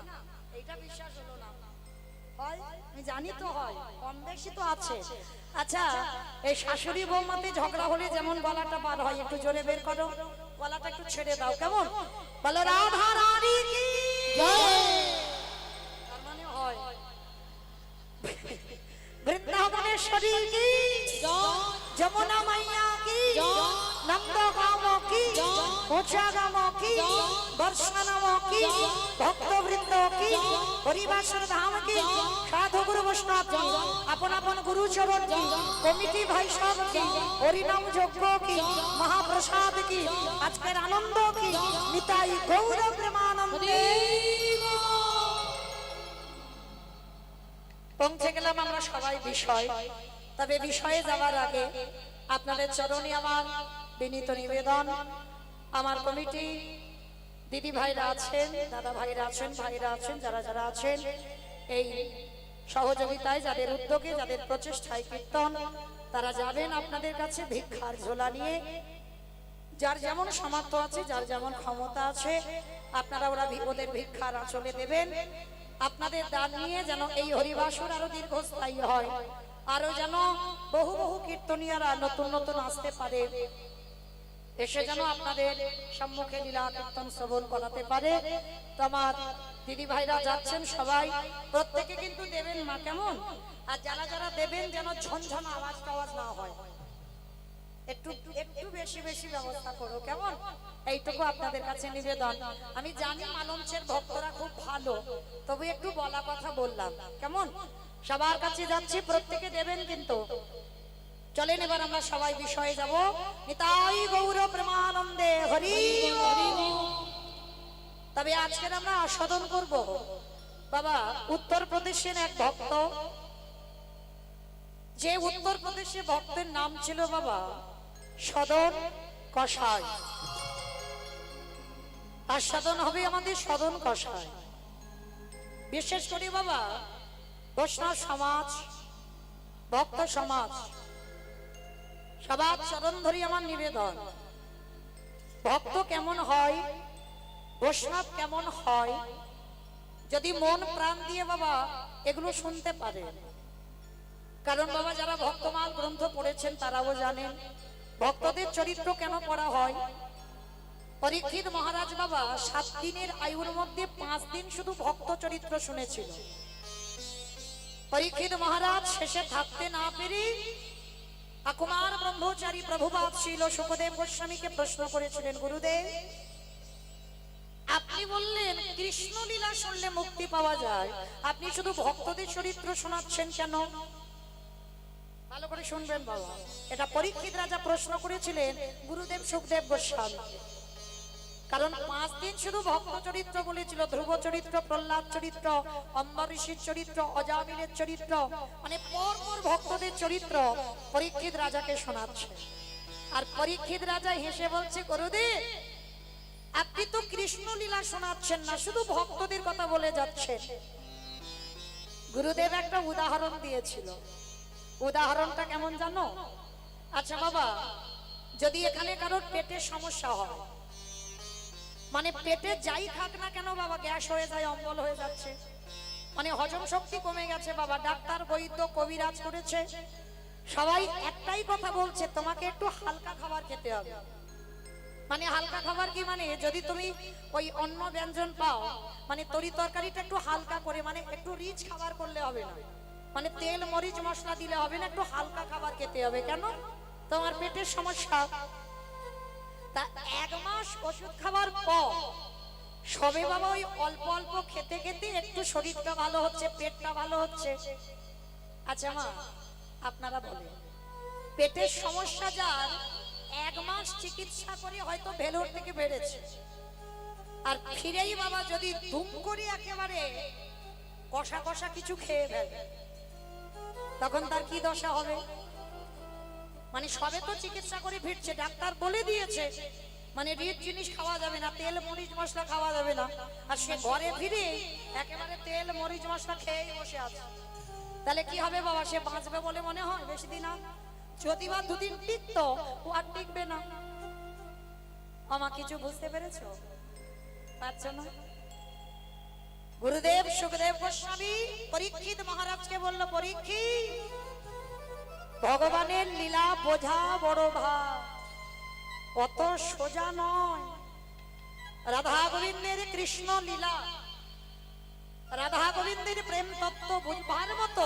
এইটা বিশ্বাস হলো না? হয়, আমি জানি তো হয়, কম বেশি তো আছে। আচ্ছা, এই শাশুড়ি বৌমাতে ঝগড়া হলে যেমন গলাটা বার হয়, একটু জোরে বের করো, গলাটা একটু ছেড়ে দাও, কেমন? বলো রাধা রানী কি জয়। তার মানে হয় বৃন্দাবনেশ্বরী কি জয়, যমুনা মাইয়া কি জয়, নন্দগাম কি জয়, কোচাগাম কি জয়, দর্শনম কি জয়, ভক্তবৃন্দ কি জয়, হরিবাসর ধাম কি জয়, সাধু গুরু বৈষ্ণব কি জয়, আপন আপন গুরু চরণ কি জয়, কমিটি ভাই সব কি জয়, হরিনাম যজ্ঞ কি জয়, মহাপ্রসাদ কি জয়, আজকের আনন্দ কি জয়, নিতাই গৌর প্রেমানন্দে। পৌঁছে গেলাম আমরা সবাই বিষয়। তবে বিষয়ে যাওয়ার আগে আপনাদের চরণে আমার বিনীত নিবেদন, আমার কমিটি দিদি ভাইরা আছেন, দাদা ভাইরা আছেন, ভাইরা আছেন, যারা যারা আছেন এই সহযোগিতায়, যাদের উদ্যোগে, যাদের প্রচেষ্টায় কীর্তন, তারা যাবেন আপনাদের কাছে ভিক্ষার ঝোলা নিয়ে। যার যেমন সামর্থ্য আছে, যার যেমন ক্ষমতা আছে, আপনারা ওদের ভিক্ষার আঁচলে দেবেন। আপনাদের দান নিয়ে যেন এই হরিবাসর আরো দীর্ঘস্থায়ী হয়, আরো যেন বহু বহু কীর্তনিয়ারা নতুন নতুন আসতে পারে, এসে যেন আপনাদের সম্মুখে লীলা কীর্তন শ্রবণ করাতে পারে। তো আমার দিদি ভাইরা যাচ্ছেন সবাই, প্রত্যেকে কিন্তু দেবেন মা, কেমন? আর যারা যারা দেবেন যেন ঝনঝন আওয়াজ টাওয়াজ না হয়, একটু একটু বেশি বেশি ব্যবস্থা করো, কেমন? এইটুকু আপনাদের কাছে নিবেদন। আমি জানি মালঞ্চের ভক্তরা খুব ভালো, তবে একটু বলা কথা বললাম, কেমন? সবার কাছে যাচ্ছি, প্রত্যেকে দেবেন কিন্তু। চলেন এবার আমরা সবাই বিষয়ে যাব। নিতাই গৌর প্রেমানন্দে হরি হরি। তবে আজকের আমরা আস্বাদন করব বাবা উত্তরপ্রদেশের এক ভক্ত, যে উত্তরপ্রদেশে ভক্তের নাম ছিল বাবা সদন কসাই। আস্বাদন হবে আমাদের সদন কসাই। বিশেষ করে বাবা বৈষ্ণব সমাজ, ভক্ত সমাজ, সবার চরণ ধরি আমার নিবেদন, ভক্ত কেমন হয়, বৈষ্ণব কেমন হয়, যদি মন প্রাণ দিয়ে বাবা এগুলো শুনতে পারে। কারণ বাবা যারা ভক্তমাল গ্রন্থ পড়েছেন তারাও জানেন ভক্তদের চরিত্র কেন পড়া হয়। পরীক্ষিত মহারাজ বাবা 7 দিনের আয়ুর মধ্যে 5 দিন শুধু ভক্ত চরিত্র শুনেছিল। পরীক্ষিত মহারাজ শেষে থাকতে না পেরে কুমার ব্রহ্মচারী প্রভুপাদ শ্রীল সুখদেব গোস্বামীকে প্রশ্ন করেছিলেন, গুরুদেব আপনি বললেন কৃষ্ণ লীলা শুনলে মুক্তি পাওয়া যায়, আপনি শুধু ভক্তদের চরিত্র শোনাচ্ছেন কেন? ভালো করে শুনবেন বাবা, এটা পরীক্ষিত রাজা প্রশ্ন করেছিলেন গুরুদেব সুখদেব গোস্বামী। কারণ 5 দিন শুধু ভক্ত চরিত্র বলেছিল, ধ্রুব চরিত্র, প্রহ্লাদ চরিত্র, অম্বরীষীর চরিত্র, অজামিলের চরিত্র, মানে পরপর ভক্তদের চরিত্র পরীক্ষিত রাজাকে শোনাচ্ছে। আর পরীক্ষিত রাজা হেসে বলছে, গুরুদেব আপনি তো কৃষ্ণ লীলা শোনাচ্ছেন না, শুধু ভক্তদের কথা বলে যাচ্ছেন। গুরুদেব একটা উদাহরণ দিয়েছিল। উদাহরণটা কেমন জানো? আচ্ছা বাবা, যদি এখানে কারোর পেটের সমস্যা হয়, মানে পেটে যাই খাক না কেন বাবা গ্যাস হয়ে যায়, অম্বল হয়ে যাচ্ছে, মানে হজম শক্তি কমে গেছে বাবা, ডাক্তার বৈদ্য কবিরাজ করেছে, সবাই একটাই কথা বলছে তোমাকে একটু হালকা খাবার খেতে হবে। মানে হালকা খাবার কি, মানে যদি তুমি ওই অন্ন ব্যঞ্জন পাও, মানে তরি তরকারিটা একটু হালকা করে, মানে একটু রিচ খাবার করলে হবে না, মানে তেল মরিচ মশলা দিলে হবে না, একটু হালকা খাবার খেতে হবে। কেন? তোমার পেটের সমস্যা। তা 1 মাস ওষুধ খাবার পর সবে বাবা ওই অল্প অল্প খেতে খেতে একটু শরীরটা ভালো হচ্ছে, পেটটা ভালো হচ্ছে। আচ্ছা মা আপনারা বলেন, পেটের সমস্যা যার 1 মাস চিকিৎসা করে হয়তো ভেলোর থেকে বেড়েছে, আর ফিরেই বাবা যদি ধুম করে একেবারে কষা কষা কিছু খেয়ে ফেলে, তখন তার কি দশা হবে? মানে সবে তো চিকিৎসা করে ফিরছে, ডাক্তার বলে দিয়েছে মানে রিচ জিনিস খাওয়া যাবে না, তেল মরিচ মশলা খাওয়া যাবে না, আর সে ঘরে ফিরে একেবারে তেল মরিচ মশলা খেয়েই বসে আছে, তাহলে কি হবে বাবা? সে বাঁচবে বলে মনে হয় বেশি দিন? আর যদি বা 2 দিন টিকতো, ও আর টিকবে না। আমা কিছু বুঝতে পেরেছো? পারছো না? গুরুদেব সুখদেব গোস্বামী পরীক্ষিত মহারাজকে বলল, পরীক্ষিত ভগবানের লীলা বোঝা বড় ভার, অত সোজা নয়। রাধা গোবিন্দের কৃষ্ণ লীলা, রাধা গোবিন্দের প্রেম তত্ত্ব বুঝবার মতো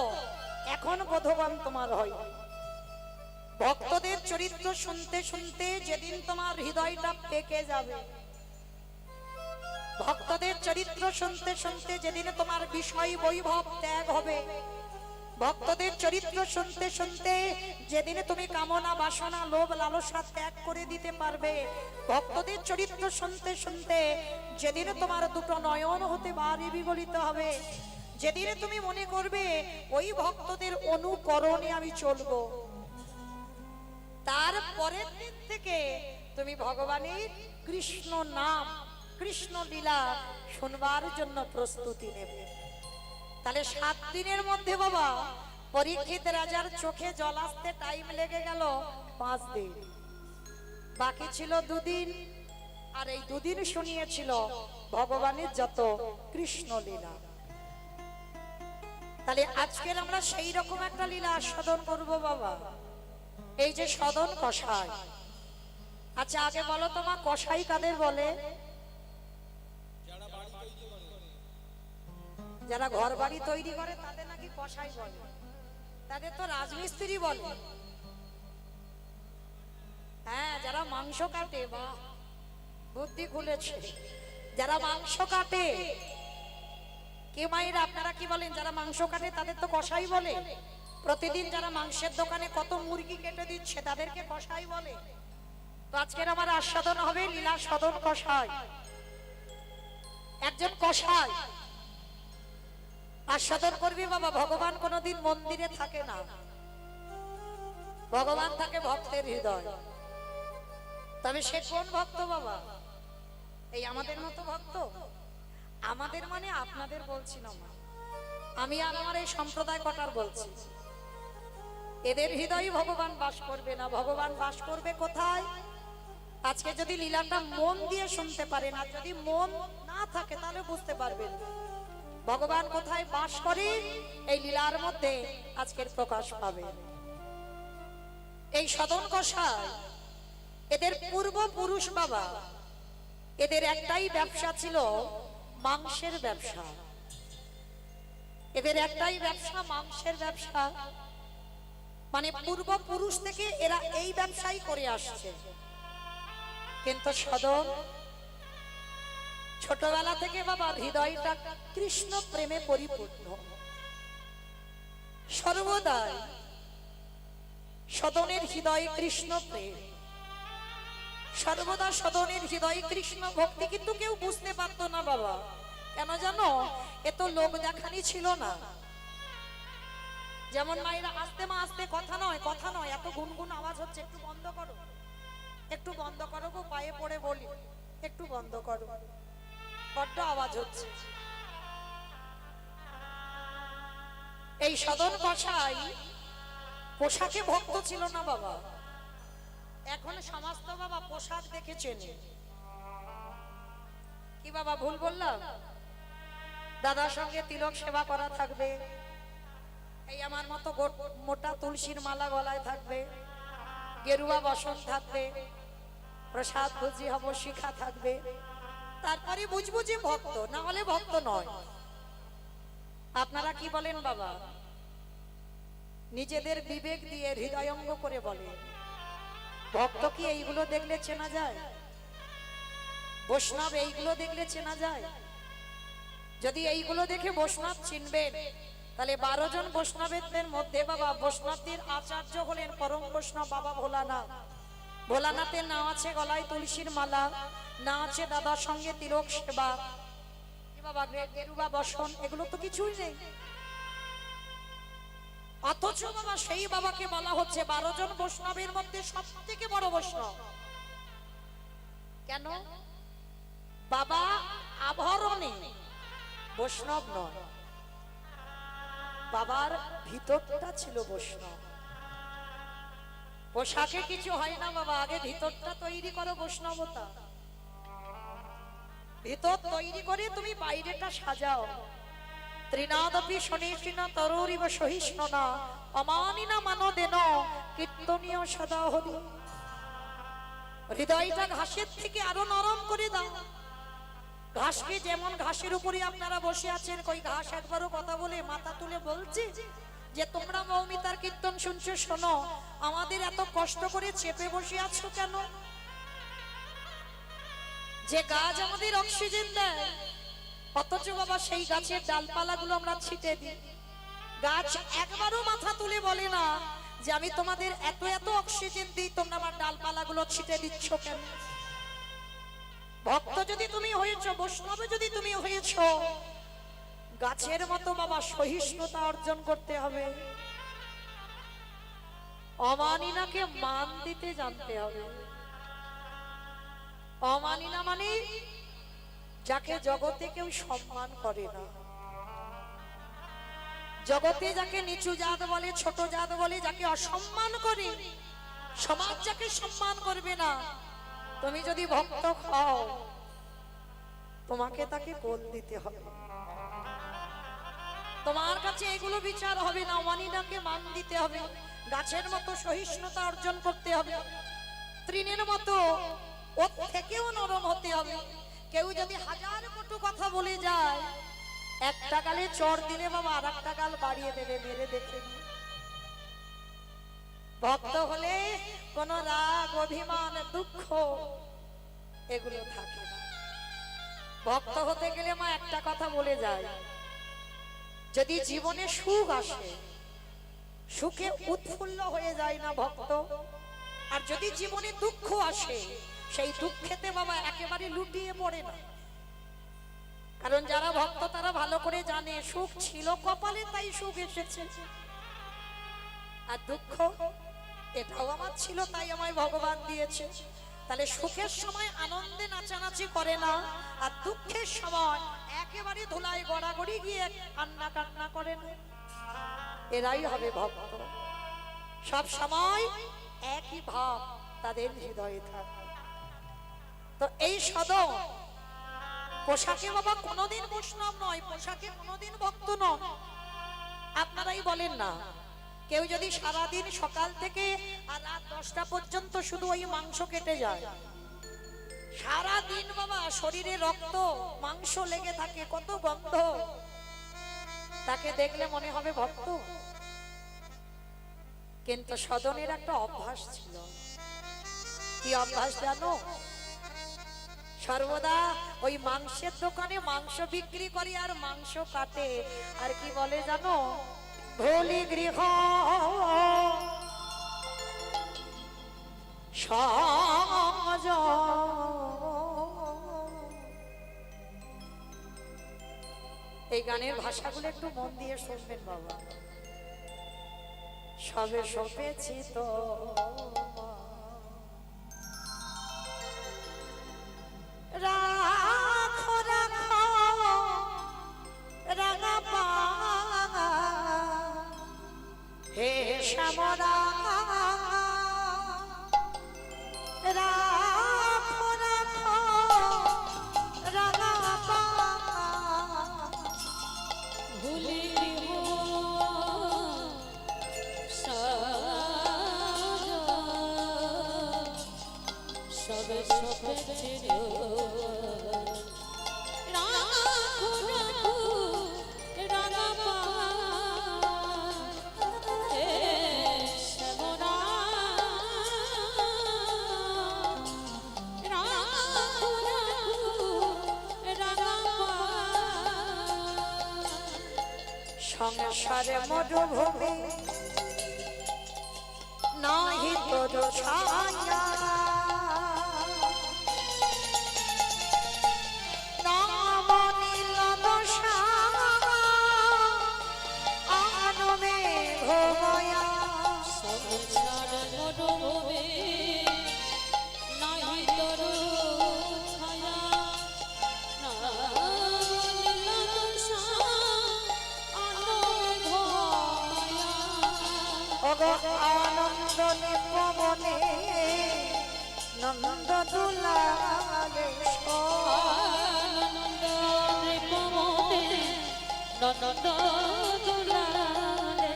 এখন বোধবান তোমার হয়। ভক্তদের চরিত্র শুনতে শুনতে যেদিন তোমার হৃদয়টা পেকে যাবে, ভক্তদের চরিত্র শুনতে শুনতে যেদিন তোমার বিষয় বৈভব ত্যাগ হবে, ভক্তদের চরিত্র শুনতে শুনতে যেদিন তুমি কামনা বাসনা লোভ লালসা ত্যাগ করে দিতে পারবে, ভক্তদের চরিত্র শুনতে শুনতে যেদিন তোমার 2টো নয়ন হতে বাড়ি বিগলিত হবে, যেদিন তুমি মনে করবে ওই ভক্তদের অনুকরণে আমি চলবো, তার পরের দিন থেকে তুমি ভগবানের কৃষ্ণ নাম কৃষ্ণ লীলা শুনবার জন্য প্রস্তুতি নেবে। তাহলে 7 দিনের মধ্যে বাবা পরীক্ষিত রাজার চোখে জল আসতে টাইম লেগে গেল 5 দিন, বাকি ছিল 2 দিন, আর এই 2 দিন শুনিয়েছিল ভগবানের যত কৃষ্ণ লীলা। তাহলে আজকের আমরা সেই রকম একটা লীলা আস্বাদন করব বাবা। এই যে সদন কষাই, আচ্ছা আগে বলো তো মা, কষাই কাদের বলে? যারা ঘর বাড়ি তৈরি করে তাদের নাকি কষাই বলে, তাদের তো রাজমিস্ত্রি বলে। হ্যাঁ, যারা মাংস কাটে, বা বুদ্ধি খুলেছে, যারা মাংস কাটে। কে মায়েরা আপনারা কি বলেন? যারা মাংস কাটে তাদের তো কষাই বলে। প্রতিদিন যারা মাংসের দোকানে কত মুরগি কেটে দিচ্ছে তাদেরকে কষাই বলে। তো আজকের আমার আস্বাদন হবে লীলা সদন কষাই। একজন কষাই আস্বাদন করবি বাবা। ভগবান কোনোদিন মন্দিরে থাকে না, ভগবান থাকে ভক্তের হৃদয়। তবে সে কোন ভক্ত বাবা? এই আমাদের মতো ভক্ত। আমাদের মানে আপনাদের বলছি না মা, আমি আর আমার এই সম্প্রদায় কটার বলছি। এদের হৃদয়ে ভগবান বাস করবে না, ভগবান বাস করবে কোথায়? আজকে যদি লীলাটা মন দিয়ে শুনতে পারেন, আর যদি মন না থাকে তাহলে বুঝতে পারবেন ভগবান কোথায় বাস করে। এই লীলার মধ্যে আজকের প্রকাশ পাবে। এই সদন কষাই এদের পূর্বপুরুষ বাবা, এদের একটাই ব্যবসা ছিল, মাংসের ব্যবসা। এদের একটাই ব্যবসা, মাংসের ব্যবসা। মানে পূর্বপুরুষ থেকে এরা এই ব্যবসাই করে আসছে। কিন্তু সদন ছোটবেলা থেকে বাবা হৃদয়টা কৃষ্ণ প্রেমে পরিপূর্ণ। সর্বদাই সদনের হৃদয়ে কৃষ্ণ প্রেম, সর্বদা সদনের হৃদয়ে কৃষ্ণ ভক্তি। কিন্তু কেউ বুঝতে পারতো না বাবা, কেন জানো? এত লোক দেখানি ছিল না। যেমন মায়েরা আস্তে মা আস্তে, কথা নয় কথা নয়, এত গুনগুন আওয়াজ হচ্ছে, একটু বন্ধ করো, একটু বন্ধ করো গো, পায়ে পড়ে বলি, একটু বন্ধ করো, বড্ড আওয়াজ হচ্ছে। এই সদন কষাই পোশাকে ভক্ত ছিল না বাবা। এখন সমস্ত বাবা পোশাক দেখে চেনে। কি বাবা ভুল বললাম? দাদার সঙ্গে তিলক সেবা করা থাকবে, এই আমার মতো মোটা তুলসীর মালা গলায় থাকবে, গেরুয়া বসন থাকবে, প্রসাদ ভুজি হব শিখা থাকবে, তারপরে বুঝবো যে ভক্ত, না হলে ভক্ত নয়। আপনারা কি বলেন বাবা? নিজেদের বিবেক দিয়ে হৃদয়ঙ্গ করে বলে, ভক্ত কি এইগুলো দেখলে চেনা যায়? বৈষ্ণব এইগুলো দেখলে চেনা যায়? যদি এইগুলো দেখে বৈষ্ণব চিনবেন, তাহলে 12 জন বৈষ্ণবের মধ্যে বাবা বৈষ্ণবদের আচার্য হলেন পরম বৈষ্ণব বাবা ভোলানাথ। ভোলানাথের নাম আছে গলায় তুলসীর মালা, না আছে দাদার সঙ্গে তিলক সেবা, বাবা গেরুয়া বসন, এগুলো তো কিছুই নেই। অথচ বাবা সেই বাবাকে বলা হচ্ছে 12 জন বৈষ্ণবের মধ্যে সব থেকে বড় বৈষ্ণব। কেন? বাবা আভরণে বৈষ্ণব নয়, বাবার ভিতরটা ছিল বৈষ্ণব। পোশাকে কিছু হয় না বাবা, আগে ভিতরটা তৈরি করো বৈষ্ণবতা। ভিতর তৈরি করে তুমি বাইরেটা সাজাও। ত্রিনাদপি শনিষ্ঠিন তরুরিব সহিষ্ণুনা অমানিনা মানদেন কীর্তনীয় সদা হরি। হৃদয়টা ঘাসের থেকে আরো নরম করে দাও। ঘাসকে যেমন, ঘাসের উপরে আপনারা বসে আছেন, কই ঘাস একবারও কথা বলে মাথা তুলে বলছে যে তোমরা মৌমিতার কীর্তন শুনছো, শোনো, আমাদের এত কষ্ট করে চেপে বসে আছো কেন? যে গাছ আমাদের অক্সিজেন দেয়, অথচ বাবা সেই গাছের ডালপালাগুলো আমরা ছিটে দিই। গাছ একবারও মাথা তুলে বলে না যে আমি তোমাদের এত এত অক্সিজেন দিই, তোমরা আমার ডালপালাগুলো ছিটে দিচ্ছ কেন? ভক্ত যদি তুমি হয়েছ, বৈষ্ণব যদি তুমি হয়েছ, গাছের মতো বাবা সহিষ্ণুতা অর্জন করতে হবে। অমানিনাকে মান দিতে জানতে হবে। অমানিনা মানে যাকে জগতে কেউ সম্মান করে না, জগতে যাকে নিচু জাত বলে, ছোট জাত বলে, যাকে অসম্মান করে, সমাজ যাকে সম্মান করবে না, তুমি যদি ভক্ত হও তোমাকে তাকে কোল দিতে হবে। তোমার কাছে এগুলো বিচার হবে না, অমানিনাকে মান দিতে হবে, গাছের মতো সহিষ্ণুতা অর্জন করতে হবে, তৃণের মতো ওর থেকেও নরম হতে হবে। কেউ যদি হাজার কটু কথা বলে যায়, একটা গালে চড় দিলে বাবা আর একটা গাল বাড়িয়ে দেবে, মেরে দেখে নি। ভক্ত হলে কোন রাগ, অভিমান, দুঃখ এগুলো থাকে না। ভক্ত হতে গেলে মা একটা কথা বলে যায়, যদি জীবনে সুখ আসে, সুখে উৎফুল্ল হয়ে যায় না ভক্ত, আর যদি জীবনে দুঃখ আসে, সেই দুঃখেতে বাবা একেবারে লুটিয়ে পড়ে না। কারণ যারা ভক্ত তারা ভালো করে জানে সুখ ছিল কপালে, তাই সুখ এসেছে, আর দুঃখ এটাও আমার ছিল, তাই আমায় ভগবান দিয়েছে। তাহলে সুখের সময় আনন্দে নাচানাচি করে না, আর দুঃখের সময় একেবারে ধুলায় গড়াগড়ি গিয়ে কান্না কান্না করে না, এরাই হবে ভক্ত। সব সময় একই ভাব তাদের হৃদয়ে থাকে। তো এই সদন পোশাকে বাবা কোনোদিন বৈষ্ণব নয়, পোশাকে কোনোদিন ভক্ত নয়। আপনারাই বলেন না, কেউ যদি সারাদিন সকাল থেকে আর রাত 10টা পর্যন্ত শুধু ওই মাংস কেটে যায়, সারা দিন বাবা শরীরে রক্ত মাংস লেগে থাকে, কত গন্ধ, তাকে দেখলে মনে হবে ভক্ত। কিন্তু সদনের একটা অভ্যাস ছিল। কি অভ্যাস জানো? সর্বদা ওই মাংসের দোকানে মাংস বিক্রি করে আর মাংস কাটে, আর কি বলে জানো? ভোলি গৃহ সজ। এই গানের ভাষাগুলো একটু মন দিয়ে শুনবেন বাবা। সবে সপেছি তো রাখো রাখো রাঙা পা হে শ্যামরা, রাখো রাখো রাঙা পা ভুলি সবে সবে ছিল রাখো রাখো রাঙা পা হে শ্যামরা, রাখো রাখো রাঙা পা। সংসারে মরুভূমি নাহি তোর ছায়া, নাম নীল দশা আনমে ঘুমায়া। সংসার মরুভূমি নাহি তোর ছায়া, নীল দশা আনমে ঘুমায়া। ওগো আনন্দ নিপবনে নন্দ দুলালে আনন্দ নৃপমনে নন্দ দুলালে।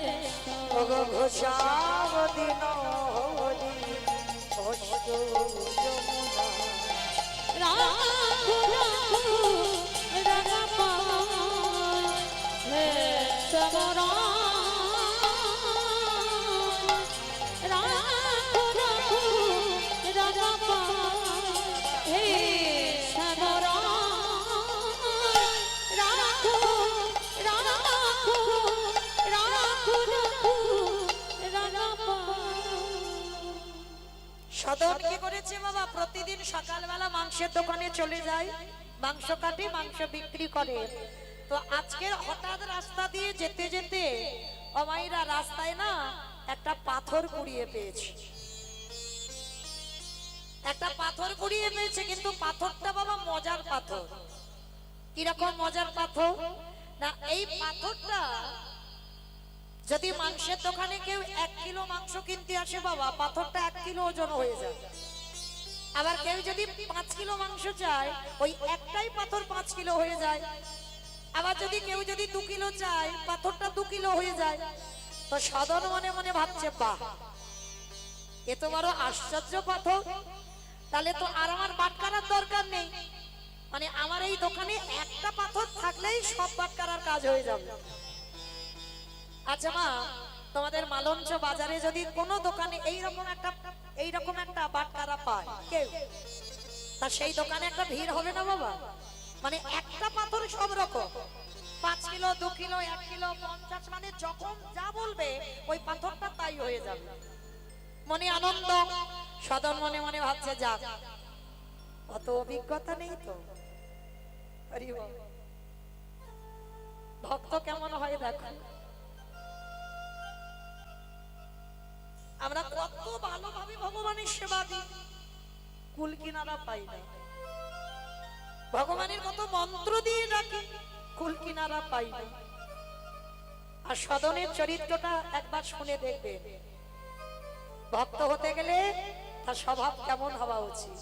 ওগো ঘোষাব দিন হরি অশ্রু যমুনা। রাখো রাখো রাঙা পা হে শ্যামরা, রাখো রাখো রাঙা পা হে শ্যামরা, রাখো রাখো রাখো রাঙা পা। সদন কি করেছে বাবা? প্রতিদিন সকালবেলা মাংসের দোকানে চলে যায়, মাংস কাটে, মাংস বিক্রি করে। তো আজকের হঠাৎ রাস্তা দিয়ে যেতে যেতে অমাইরা রাস্তায় না একটা পাথর কুড়িয়ে পেয়েছে, একটা পাথর কুড়িয়ে পেয়েছে। কিন্তু পাথরটা বাবা মজার পাথর। কিরকম মজার পাথর না? এই পাথরটা যদি মাংসের দোকানে কেউ 1 কিলো মাংস কিনতে আসে বাবা, পাথরটা 1 কিলো ওজন হয়ে যায়। আবার কেউ যদি 5 কিলো মাংস চায়, ওই একটাই পাথর 5 কিলো হয়ে যায়। আবার যদি কেউ যদি 2 কিলো চায়, পাথরটা 2 কিলো হয়ে যায়, তো সদন মনে মনে ভাবছে বাহ, এ তো বড় আশ্চর্য পাথর, তাহলে তো আর আমার বাটকারার দরকার নেই, মানে আমার এই দোকানে একটা পাথর থাকলেই সব বাটকারার কাজ হয়ে যাবে। আচ্ছা মা, তোমাদের মালঞ্চ বাজারে যদি কোনো দোকানে এইরকম একটা বাটকারা পায় কেউ, তা সেই দোকানে একটা ভিড় হবে না বাবা? মানে একটা পাথর সব রকম, 5 কিলো 2 কিলো 1 কিলো 50, মানে যখন যা বলবে ওই পাথরটা তাই হয়ে যাবে। মনে আনন্দ, সদন মনে মনে ভাবছে যাক, অত অভিজ্ঞতা নেই তো। হরি বল। ভক্ত কেমন হয় দেখো, আমরা কত ভালোভাবে ভগবানের সেবা দিই, কুল কিনারা পাই না। ভগবানের কত মন্ত্র দিয়ে ডাকি, কুল কিনারা পাই না। আর সদনের চরিত্রটা একবার শুনে দেখবেন, ভক্ত হতে গেলে তার স্বভাব কেমন হওয়া উচিত।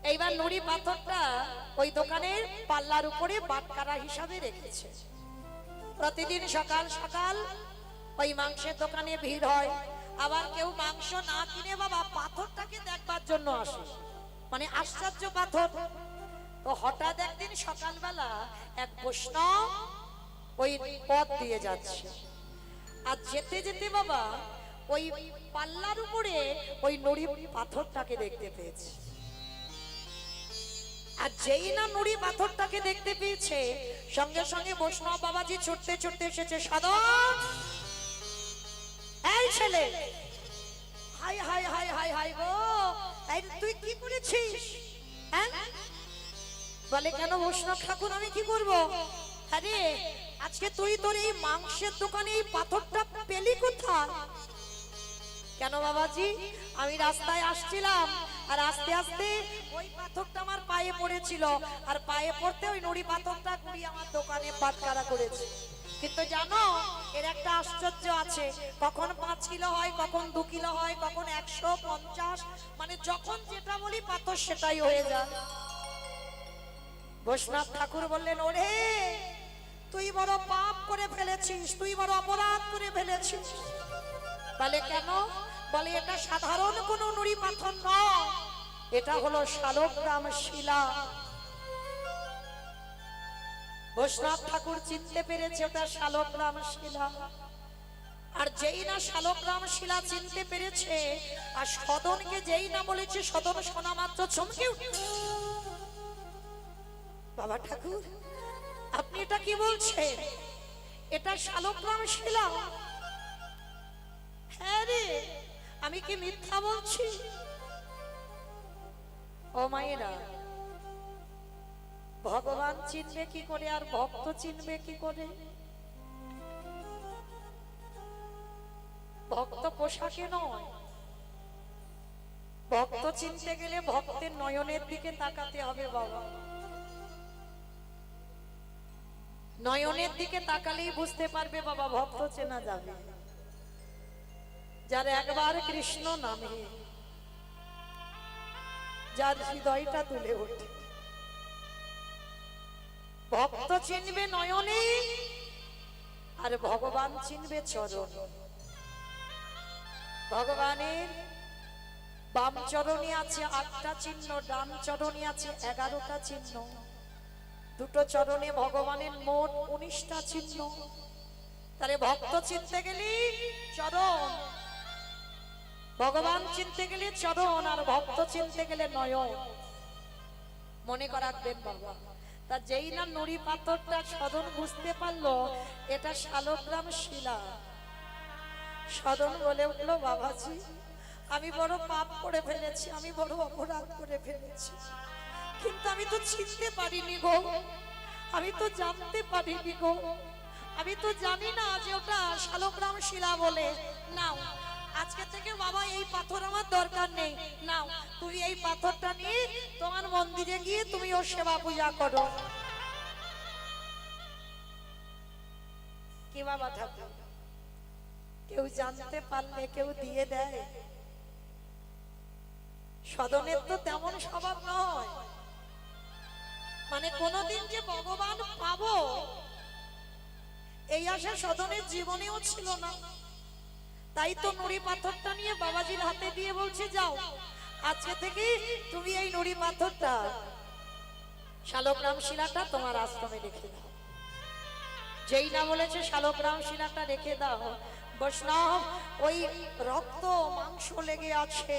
এইবার নুড়ি পাথরটা ওই দোকানের পাল্লার উপরে বাটকারা হিসাবে রেখেছে। প্রতিদিন সকাল সকাল ওই মাংসের দোকানে ভিড় হয়, আবার কেউ মাংস না কিনে বাবা পাথরটাকে দেখবার জন্য আসে, মানে আশ্চর্য পাথর। তো হঠাৎ একদিন সকালবেলা এক বৈষ্ণব ওই পথ দিয়ে যাচ্ছে, আর যেতে যেতে বাবা ওই পাল্লার উপরে ওই নুড়ি পাথরটাকে দেখতে পেয়েছে। আর যেই না নুড়ি পাথরটাকে দেখতে পেয়েছে, সঙ্গে সঙ্গে বৈষ্ণব বাবাজি ছুটতে ছুটতে এসেছে। সাধন, এই ছেলে, হাই হাই হাই হাই হাই গো, এই তুই কি করেছিস? হ্যাঁ, বলে কেন বৈষ্ণব ঠাকুর আমি কি করব? আরে আজকে তুই তোর এই মাংসের দোকানে এই পাথরটা পেলি কোথায়? কেন বাবাজি, আমি রাস্তায় আসছিলাম, আর আস্তে আস্তে ওই পাথরটা আমার পায়ে পড়েছিল, আর পায়ে পড়তে ওই নুড়ি পাথরটা কুড়িয়ে আমার দোকানে পাটকারা করেছে। কিন্তু জানো এর একটা আশ্চর্য আছে, কখন 5 কিলো হয়, কখন 2 কিলো হয়, কখন 150, মানে যখন যেটা বলি পাথর সেটাই হয়ে যায়। বৈষ্ণব ঠাকুর বললেন, ওরে তুই বড় পাপ করে ফেলেছিস, তুই বড় অপরাধ করে ফেলেছিস। বলে কেন? বলে এটা সাধারণ কোন নুড়ি পাথর নয়, এটা হলো শালগ্রাম শিলা। বৈষ্ণব ঠাকুর চিনতে পেরেছে ওটা শালগ্রাম শিলা। আর যেই না শালগ্রাম শিলা চিনতে পেরেছে, আর সদনকে যেই না বলেছে, সদন শোনা মাত্র চমকে উঠেছে। বাবা ঠাকুর, আপনি এটা কি বলছেন? এটা শালগ্রাম শিলা? হ্যাঁ রে, আমি কি মিথ্যা বলছি? ও মায়েরা, ভগবান চিনবে কি করে আর ভক্ত চিনবে কি করে? ভক্ত পোশাকে নয়, ভক্ত চিনতে গেলে ভক্তের নয়নের দিকে তাকাতে হবে বাবা। নয়নের দিকে তাকালেই বুঝতে পারবে বাবা, ভক্ত চেনা যাবে। যার একবার কৃষ্ণ নামে যার হৃদয়টা তুলে ওঠে, ভক্ত চিনবে নয়নে, আর ভগবান চিনবে চরণ। ভগবানের বাম চরণে আছে 8টা চিহ্ন, ডান চরণে আছে 11টা চিহ্ন, দুটো চরণে ভগবানের মোট 19টা চিহ্ন। তাহলে ভক্ত চিনতে গেলে চরণ, ভগবান চিনতে গেলে চরণ, আর ভক্ত চিনতে গেলে নয়ন। মনে রাখবেন বাবা। তা যেই না নুড়ি পাথরটা সদন বুঝতে পারলো এটা শালগ্রাম শিলা, সদন বলে উঠলো, বাবাজি আমি বড় পাপ করে ফেলেছি, আমি বড় অপরাধ করে ফেলেছি, কিন্তু আমি তো চিনতে পারিনি গো, আমি তো জানতে পারিনি গো, আমি তো জানি না যে ওটা শালগ্রাম শিলা বলে। নাও আজকে থেকে বাবা এই পাথর আমার দরকার নেই, নাও তুমি এই পাথরটা নিয়ে তোমার মন্দিরে গিয়ে তুমি ওর সেবা পূজা করো। কি বাবা ঠাকুর, কেউ জানতে পারলে কেউ দিয়ে দেয়? সদনের তো তেমন স্বভাব নয়। মানে কোনোদিন যে ভগবান পাবো এই আশা সদনের জীবনেও ছিল না। তাই তো নুড়ি পাথরটা নিয়ে বাবাজির হাতে দিয়ে বলছে, যাও আজকে থেকে তুমি এই নুড়ি পাথরটা, শালগ্রাম শিলাটা তোমার আশ্রমে রেখে দাও। যেই না বলেছে শালগ্রাম শিলাটা রেখে দাও, বৈষ্ণব ওই রক্ত মাংস লেগে আছে।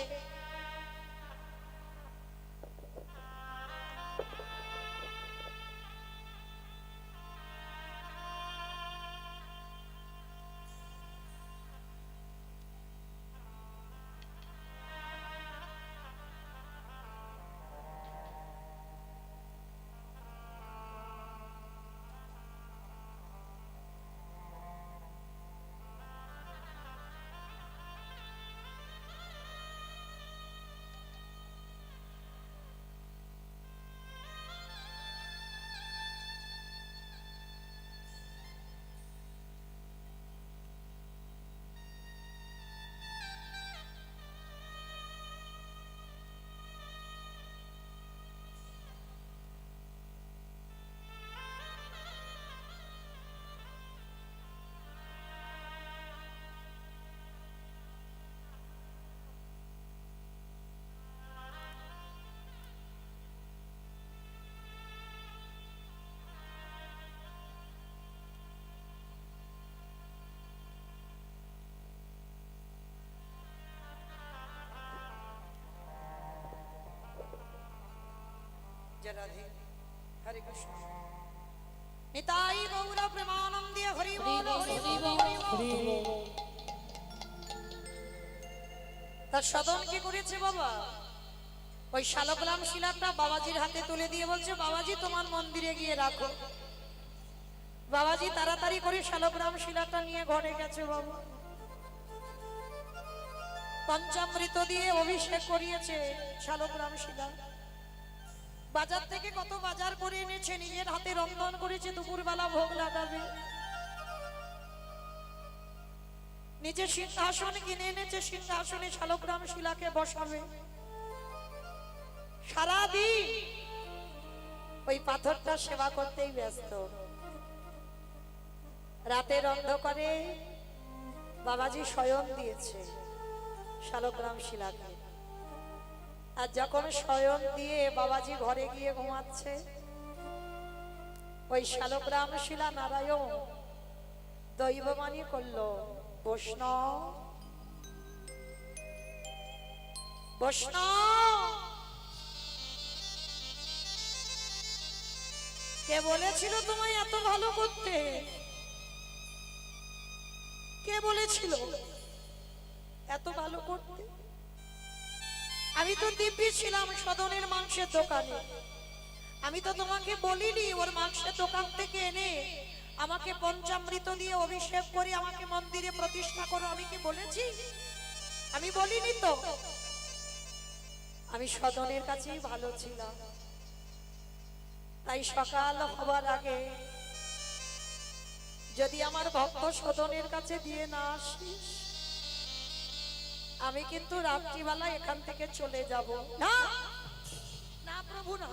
জয় রাধে, হরে কৃষ্ণ। নিতাই গৌর প্রেমানন্দে হরি বল হরি বল হরি বল। তার সদন কি করেছে বাবা? ওই শালগ্রাম শিলাটা বাবাজির হাতে তুলে দিয়ে বলছে, বাবাজি তোমার মন্দিরে গিয়ে রাখো। বাবাজি তাড়াতাড়ি করে শালগ্রাম শিলাটা নিয়ে ঘরে গেছে বাবা। পঞ্চামৃত দিয়ে অভিষেক করিয়েছে শালগ্রাম শিলা। বাজার থেকে কত বাজার করে এনেছে, নিজের হাতে রন্ধন করেছে, দুপুরবেলা ভোগ লাগাবে। নিজে সিংহাসন কিনে এনেছে, সিংহাসনে শালগ্রাম শিলাকে বসাবে। সারাদিন ওই পাথরটা সেবা করতেই ব্যস্ত। রাতের অন্ধকারে বাবাজি শয়ন দিয়েছে শালগ্রাম শিলাকে। আর যখন শয়ন দিয়ে বাবাজি ঘরে গিয়ে ঘুমাচ্ছে, ওই শালগ্রাম শিলা নারায়ণ দৈববাণী করলো, বৈষ্ণব বৈষ্ণব, কে বলেছিল তোমায় এত ভালো করতে? কে বলেছিল এত ভালো করতে? আমি তো দিব্যি ছিলাম সদনের মাংসের দোকানে। আমি তো তোমাকে বলিনি ওর মাংসের দোকান থেকে এনে আমাকে পঞ্চামৃত দিয়ে অভিষেক করে আমাকে মন্দিরে প্রতিষ্ঠা করো, আমি কি বলেছি? আমি বলিনি তো। আমি সদনের কাছেই ভালো ছিলাম। তাই সকাল হবার আগে যদি আমার ভক্ত সদনের কাছে দিয়ে না আসিস, আমি কিন্তু রাত্রিবেলা এখান থেকে চলে যাব। না না প্রভু না,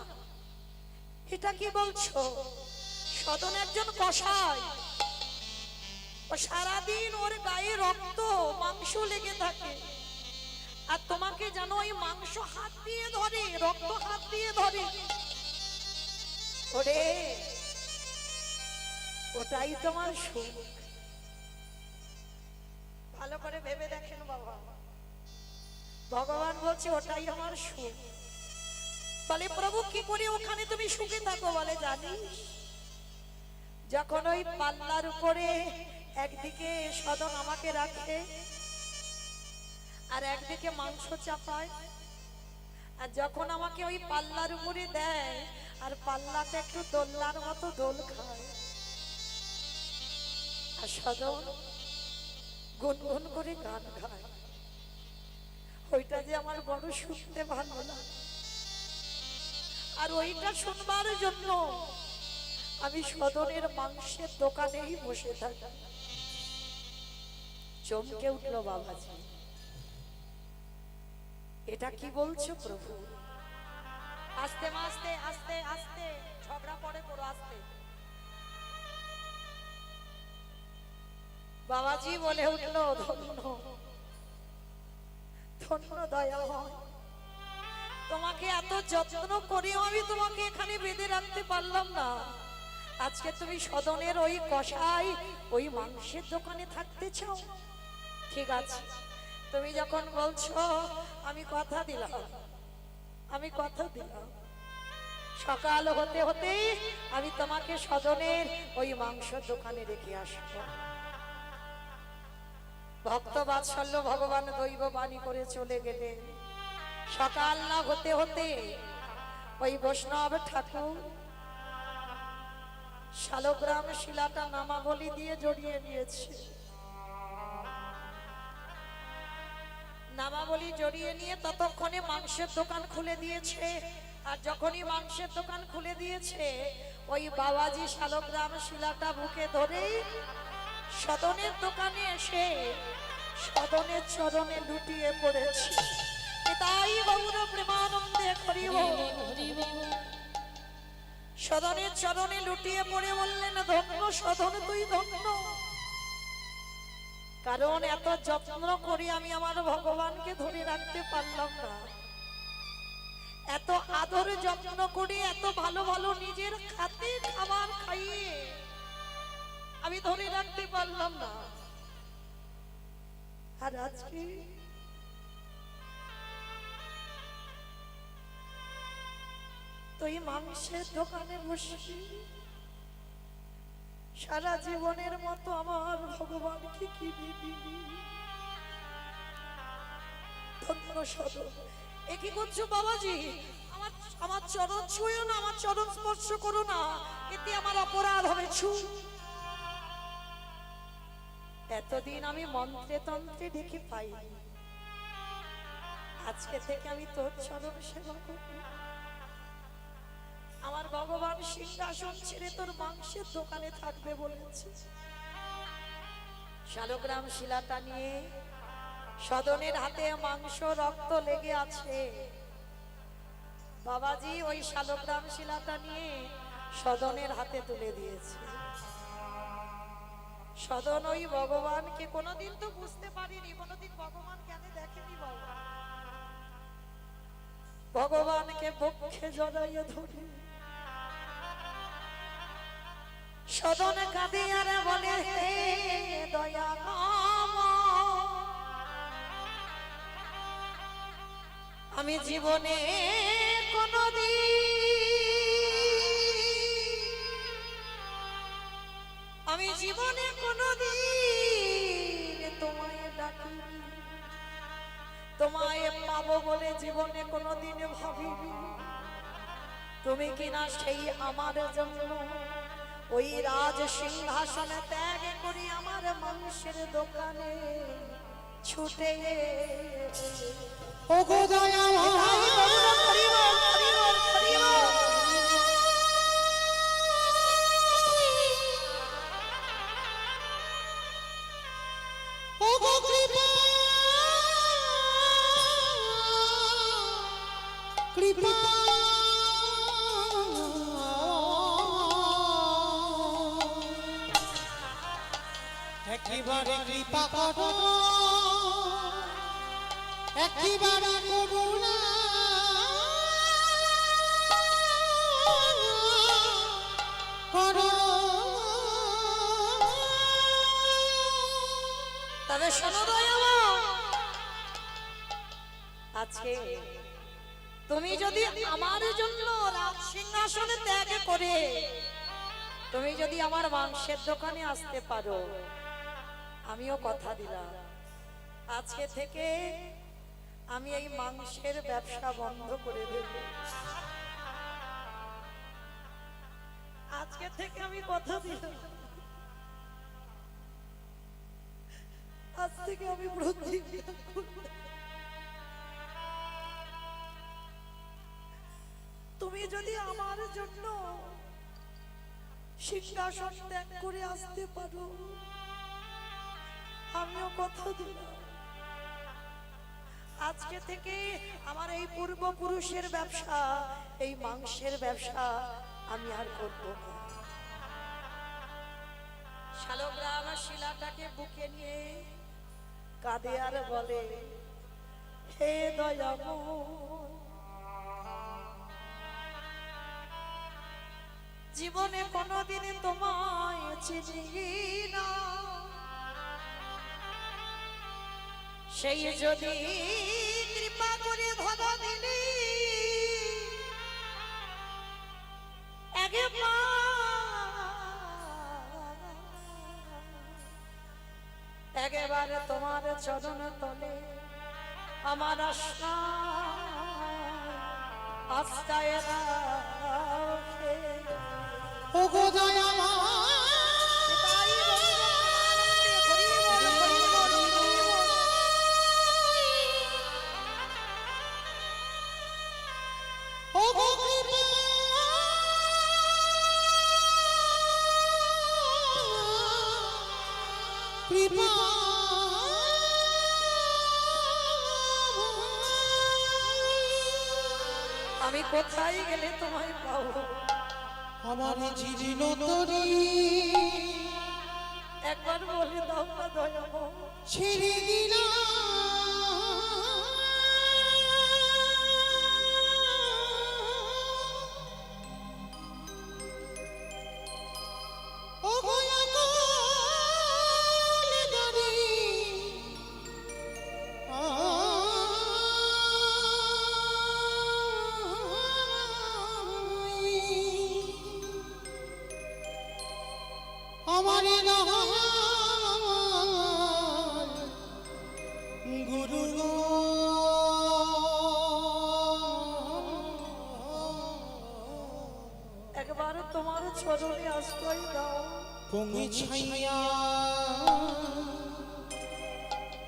এটা কি বলছো? সদন একজন কসাই, ও সারাদিন ওর গায়ে রক্ত মাংস লেগে থাকে। আর তোমাকে জানো ওই মাংস হাত দিয়ে ধরে, রক্ত হাত দিয়ে ধরে। ওরে ওটাই তোমার সুখ। ভালো করে ভেবে দেখেন বাবা, ভগবান বলছে ওটাই আমার সুখ। বলে প্রভু কি করে ওখানে তুমি সুখে থাকো? বলে জানিস, যখন ওই পাল্লার উপরে একদিকে সদন আমাকে রাখে আর একদিকে মাংস চাপায়, আর যখন আমাকে ওই পাল্লার উপরে দেয় আর পাল্লাটা একটু দোলনার মতো দোল খায়, আর সদন গুনগুন করে গান গায়, ওইটা যে আমার বড় শুনতে ভালো লাগে। আর ওইটা শুনবার জন্য আমি সদনের মাংসের দোকানেই বসে থাকি। চমকে উঠলো বাবাজি, এটা কি বলছো প্রভু? আস্তে মা আস্তে আস্তে আস্তে, ঝগড়া পরে করো আস্তে। বাবাজি বলে উঠলো, ধন্য ধন্য দয়াময়, তোমাকে এত যত্ন করেও আমি তোমাকে এখানে বেঁধে রাখতে পারলাম না। আজকে তুমি সদনের ওই কষাই ওই মাংসের দোকানে থাকতে চাও? ঠিক আছে, তুমি যখন বলছো আমি কথা দিলাম, আমি কথা দিলাম, সকাল হতে হতেই আমি তোমাকে সদনের ওই মাংস দোকানে রেখে আসবো। ভক্ত বাৎসল্য ভগবান দৈব বাণী করে চলে গেলেন। সকাল না হতে হতে ওই বৈষ্ণব ঠাকুর শালগ্রাম শিলাটা নামাবলী দিয়ে জড়িয়ে নিয়েছে। নামাবলী জড়িয়ে নিয়ে ততক্ষণে মাংসের দোকান খুলে দিয়েছে। আর যখনই মাংসের দোকান খুলে দিয়েছে, ওই বাবাজি শালগ্রাম শিলাটা বুকে ধরেই সদনের দোকানে এসে সদনের চরণে লুটিয়ে পড়েছে। তাই গৌর প্রেমানন্দে করিব, সদনের চরণে লুটিয়ে পড়ে বললেন, ধন্য সদন তুই ধন্য, কারণ এত যত্ন করে আমি আমার ভগবানকে ধরে রাখতে পারলাম না। এত আদর যত্ন করে এত ভালো ভালো নিজের খাতে খাবার খাইয়ে আমি ধরে রাখতে পারলাম না। আর আজকে তুই মাংসের দোকানে বসে সারা জীবনের মতো আমার ভগবানকে কি দিবি? ধন্য সদন। এ কি করছো বাবাজি? আমার আমার চরণ ছুঁয়ো না, আমার চরণ স্পর্শ করো না, এতে আমার অপরাধ হবে। ছু। এতদিন আমি মন্ত্রে তন্ত্রে ডেকে পাইনি, আজকে থেকে আমি তোর চরণ সেবা করব। আমার ভগবান সিংহাসন ছেড়ে তোর মাংসের দোকানে থাকবে বলেছে। শালগ্রাম শিলাটা নিয়ে সদনের হাতে মাংস রক্ত লেগে আছে। বাবাজি ওই শালগ্রাম শিলাটা নিয়ে সদনের হাতে তুলে দিয়েছে। সদন ওই ভগবানকে কোনোদিন তো বুঝতে পারিনি, কোনোদিন ভগবান কেন দেখেনি বাবা। ভগবানকে বক্ষে জড়াইয়ে ধরে সদন কাঁদে আর বলে, হে দয়া আমি জীবনে আমি জীবনে কোনোদিন তোমায় ডাকিনি, তোমায় পাবো বলে জীবনে কোনোদিন ভাবিনি। তুমি কিনা সেই আমার জন্য ওই রাজ সিংহাসনে ত্যাগ করি আমার মাংসের দোকানে ছুটে ও গো কৃপা একেবারে কৃপা করো, একেবারে করুণা করো। তবে শোনো দয়াময়, আজকে তুমি যদি আমার জন্য রাজ সিংহাসনে ত্যাগ করে তুমি যদি আমার মাংসের দোকানে আসতে পারো, আমিও কথা দিলাম আজকে থেকে আমি এই মাংসের ব্যবসা বন্ধ করে দেব। আজকে থেকে আমি কথা দিলাম, আজ থেকে আমি প্রতিজ্ঞা করব, তুমি যদি আমার জন্য সিংহাসন ত্যাগ করে আসতে পারো, আমিও কথা দিলাম আজকে থেকে আমার এই পূর্বপুরুষের ব্যবসা, এই মাংসের ব্যবসা আমি আর করব না। শালগ্রাম আমার শিলাটাকে বুকে নিয়ে কাঁদে আর বলে, হে দয়াময়, জীবনে কোনোদিন তোমায় চিনি না, সেই যদি কৃপা করে ধন দিলি একেবারে তোমার চরণ তলে আমার আস্থায় রাখে। ও গো দয়াময়, ও গো কৃপা আমি কোথায় গেলে তোমায় পাবো? আমার জীর্ণ তরি একবার বলে দাও না দয়াময়। ছেড়ে দিলাম ও গো আকুল দারি আমার গুরু একবার তোমার চরণে আশ্রয় দাও। পঙ্গি ছাইয়া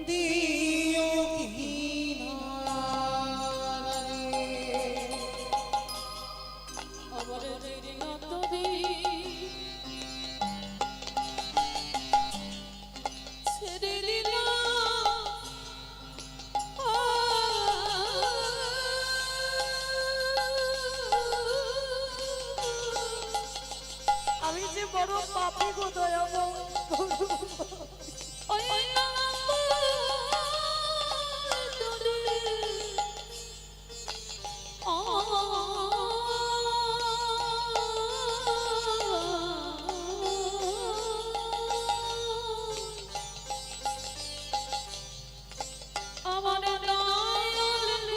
দিও কিনারে আমার জীর্ণ তরি ছেড়ে দিলাম, আমি যে বড় পাপী গো দয়াময়। ওই আমার দয়াল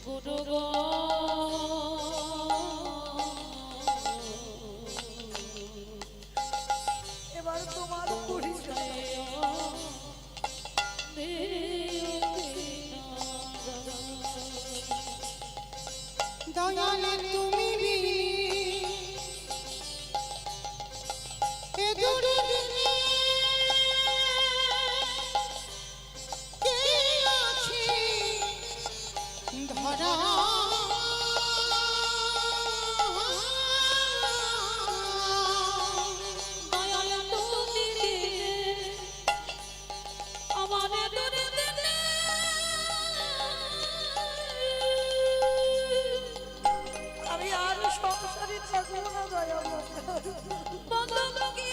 গুরু গো এবার তোমার পরিচয় দয়ালে তুমি এ দুর্দিনে কে আছে ধরা দয়াল তুমি আমার দুর্দিনে আমি আর সংসারে থাকবো না দয়াময়। বদলগি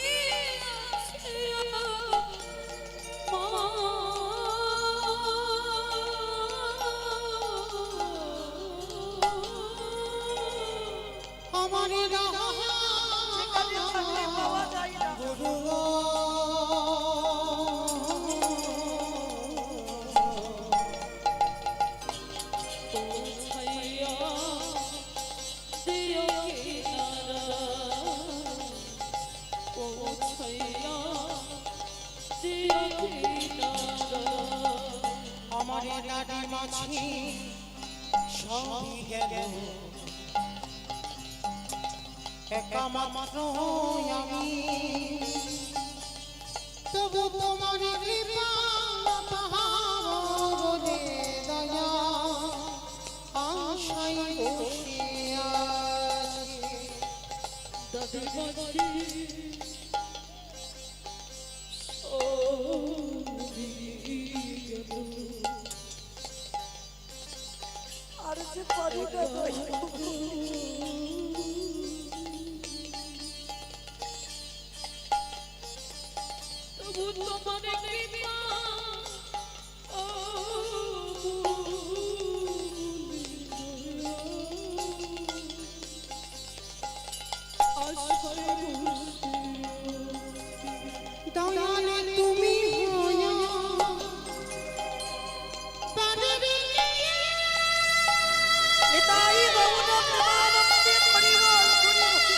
আমার সেখানে থাকলে পাওয়া যায় না। গুরু ছাইয়া দিও কিনারা, ও ছাইয়া দিও কিনারা। আমার নারী মাছি সবই গেল, একা মাত্র আমি, তবু তোমার কৃপা পাহাড় বলে দয়া আশাই বসে আছি। দাদি বাড়ি ও তবু তোমার কৃপা ও দয়ালে তুমি হইয়া পারে নিতাই গৌর প্রেমানন্দে হরি বল, হরি বল।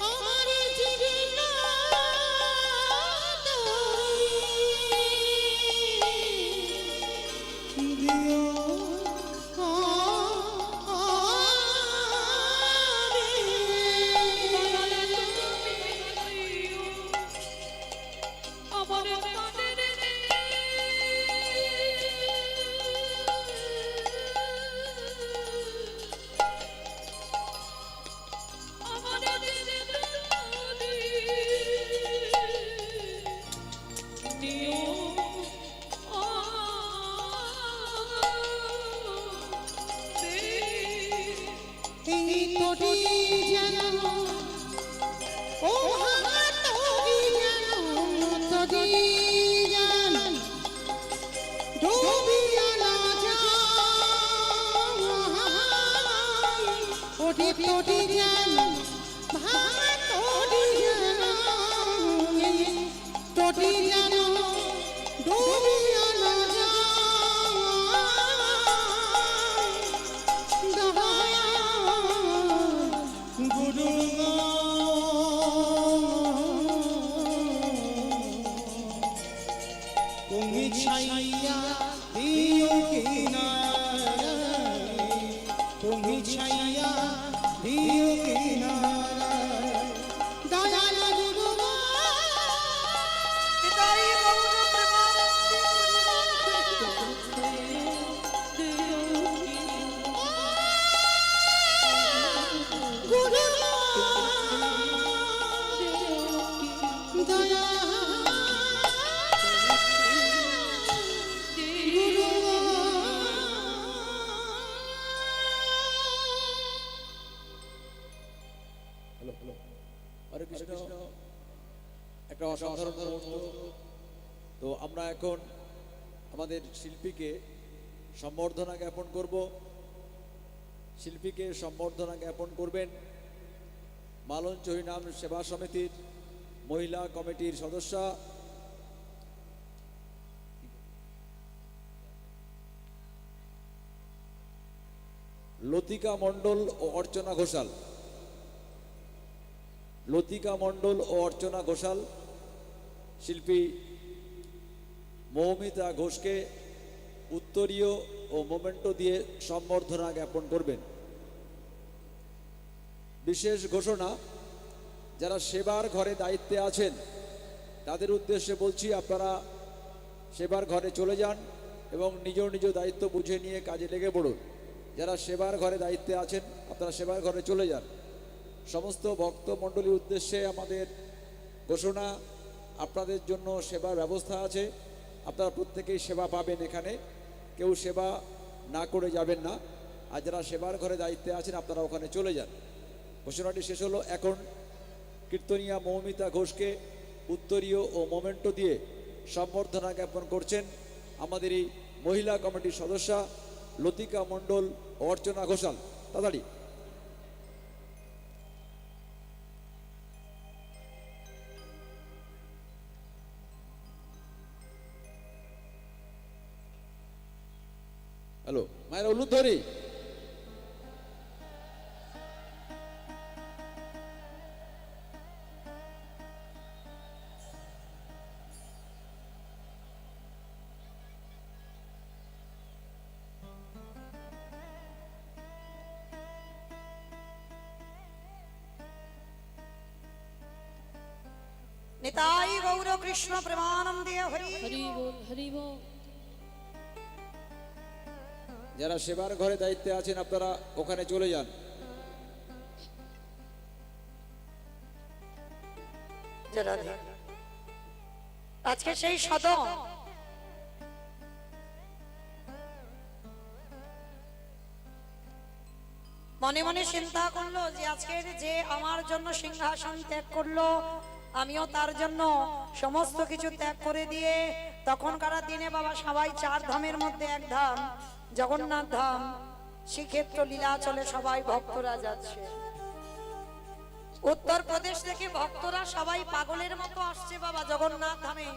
আমার জীবন দিও আমার কানের আমার দিও এই তোটি যেন ও ভাঙা তোটি যেন তোটি যেন ডুবিয়া না যায় ওটি তোটি যেন ভাঙা তোটি যেন তোটি যেন ডুবিয়া না যায় গুরু তুমি ছাইয়া দিও কিনারায় তুমি ছাইয়া দিও কিনারায় দয়াল গুরু নিতাই গৌর প্রেমানন্দে হরি বল। গুরু দয়া হরে কৃষ্ণ। একটা অসাধারণ মুহূর্ত। তো আমরা এখন আমাদের শিল্পীকে সম্বর্ধনা জ্ঞাপন করব। শিল্পীকে সম্বর্ধনা জ্ঞাপন করবেন মালঞ্চ হরিনাম সেবা সমিতির মহিলা কমিটির সদস্যা লতিকা মণ্ডল ও অর্চনা ঘোষাল। লতিকা মণ্ডল ও অর্চনা ঘোষাল শিল্পী মৌমিতা ঘোষকে উত্তরীয় ও মোমেন্টো দিয়ে সম্বর্ধনা জ্ঞাপন করবেন। বিশেষ ঘোষণা, যারা সেবার ঘরে দায়িত্বে আছেন তাদের উদ্দেশ্যে বলছি, আপনারা সেবার ঘরে চলে যান এবং নিজ নিজ দায়িত্ব বুঝে নিয়ে কাজে লেগে পড়ুন। যারা সেবার ঘরে দায়িত্বে আছেন আপনারা সেবার ঘরে চলে যান। সমস্ত ভক্ত মণ্ডলীর উদ্দেশ্যে আমাদের ঘোষণা, আপনাদের জন্য সেবার ব্যবস্থা আছে, আপনারা প্রত্যেকেই সেবা পাবেন। এখানে কেউ সেবা না করে যাবেন না। আর যারা সেবার ঘরে দায়িত্বে আছেন আপনারা ওখানে চলে যান। ঘোষণাটি শেষ হলো। এখন কীর্তনিয়া মৌমিতা ঘোষকে উত্তরীয় ও মোমেন্টো দিয়ে সম্বর্ধনা জ্ঞাপন করছেন আমাদের এই মহিলা কমিটির সদস্যা লতিকা মণ্ডল ও অর্চনা ঘোষাল। তাড়াতাড়ি। হ্যালো মায়ের হলুদ ধরি। নিতাই গৌর কৃষ্ণ প্রেমানন্দে হরি হরি বল হরি বল। যারা সেবার ঘরে দায়িত্বে আছেন আপনারা ওখানে চলে যান। জরাধি। আজকে সেই সদন মনে মনে চিন্তা করলো যে আজকের যে আমার জন্য সিংহাসন ত্যাগ করলো, আমিও তার জন্য সমস্ত কিছু ত্যাগ করে দিয়ে, তখনকার দিনে বাবা সবাই চার ধামের মধ্যে এক ধাম জগন্নাথ ধাম, শ্রীক্ষেত্র লীলাচলে সবাই ভক্তরা যাচ্ছে। উত্তরপ্রদেশ থেকে ভক্তরা সবাই পাগলের মতো আসছে বাবা জগন্নাথ ধামে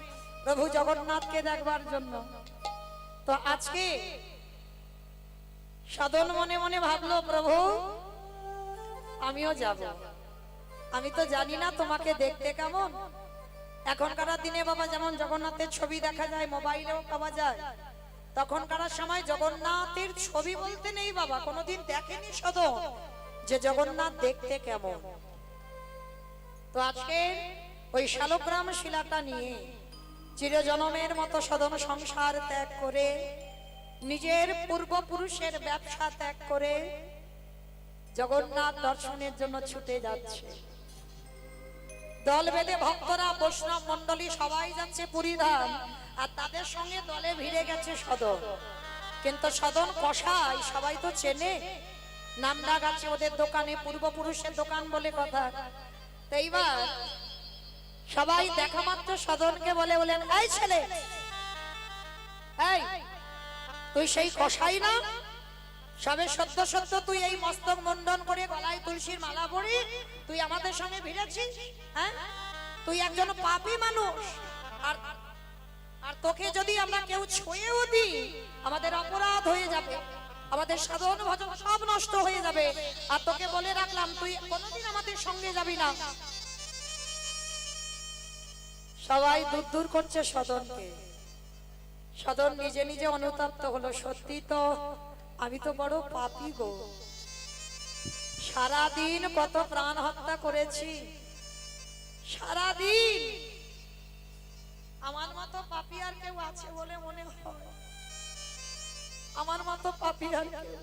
প্রভু জগন্নাথকে দেখবার জন্য। তো আজকে সাধন মনে মনে ভাবলো, প্রভু আমিও যাব, আমি তো জানি না তোমাকে দেখতে কেমন। এখনকার দিনে বাবা যেমন জগন্নাথের ছবি দেখা যায়, মোবাইলেও পাওয়া যায়, তখনকার সময় জগন্নাথের ছবি বলতে নেই বাবা, কোনোদিন দেখেনি সাধন যে জগন্নাথ দেখতে কেমন। তো আজকে ওই শালগ্রাম শিলাটা নিয়ে চিরজনমের মতো সাধন সংসার ত্যাগ করে, নিজের পূর্বপুরুষের ব্যবসা ত্যাগ করে জগন্নাথ দর্শনের জন্য ছুটে যাচ্ছে। দল বেঁধে ভক্তরা বৈষ্ণব মন্ডলী সবাই যাচ্ছে পুরী ধাম, আর তাদের সঙ্গে দলে ভিড়ে গেছে সদন। কিন্তু সদন কসাই সবাই তো চেনে, নাম ডাক আছে ওদের দোকানে, পূর্বপুরুষের দোকান বলে কথা। তো এইবার সবাই দেখা মাত্র সদনকে বলেন, এই ছেলে, এই তুই সেই কসাই না? সবে সত্য সত্য তুই এই মস্তক মুন্ডন করে গলায় তুলসীর মালা পরে তুই আমাদের সঙ্গে ভিড়েছিস? হ্যাঁ, তুই একজন পাপী মানুষ, আর আর তোকে যদি আমরা কেউ ছুঁয়েও দিই আমাদের অপরাধ হয়ে যাবে, আমাদের সাধন ভজন সব নষ্ট হয়ে যাবে। আর তোকে বলে রাখলাম তুই কোনোদিন আমাদের সঙ্গে যাবি না। সবাই দূর দূর করছে সদনকে। সদন নিজে নিজে অনুতপ্ত হলো, সত্যি তো আমি তো বড় পাপী গো, সারাদিন কত প্রাণ হত্যা করেছি, সারাদিন। আমার মতো পাপী আর কেউ আছে বলে মনে হয়? আমার মতো পাপী আর কেউ?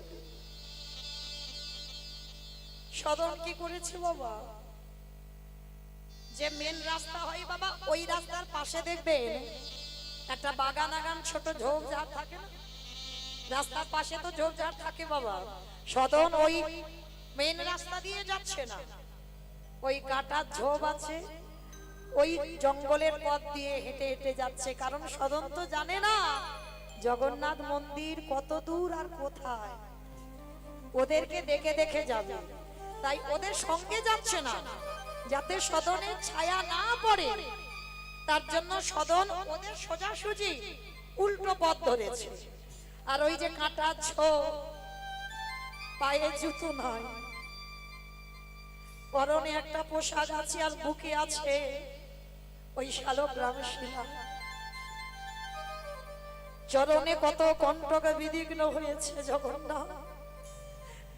সদন কি করেছে বাবা, যে মেন রাস্তা হয় বাবা, ওই রাস্তার পাশে দেখবেন একটা বাগান আগান ছোট ঝোপঝাড় থাকে না, রাস্তার পাশে তো ঝোপঝাড় থাকে বাবা। সদন ওই মেন রাস্তা দিয়ে যাচ্ছে না, ওই কাটার ঝোপ আছে, ওই জঙ্গলের পথ দিয়ে হেঁটে হেঁটে যাচ্ছে। কারণ সদন তো জানে না জগন্নাথ মন্দির কত দূর আর কোথায়, ওদেরকে দেখে দেখে যাবে, তাই ওদের সঙ্গে যাচ্ছে না, যাতে সদনের ছায়া না পড়ে। তার জন্য সদন ওদের সোজাসুজি উল্টো পথ ধরেছে। আর ওই যে কাঁটা ঝোপ, পায়ে জুতো নাই, পরনে একটা পোশাক আছে, আর বুকে আছে ওই শালগ্রাম শিলা। চরণে কত কণ্টক বিদিগ্ন হয়েছে জগন্নাথ।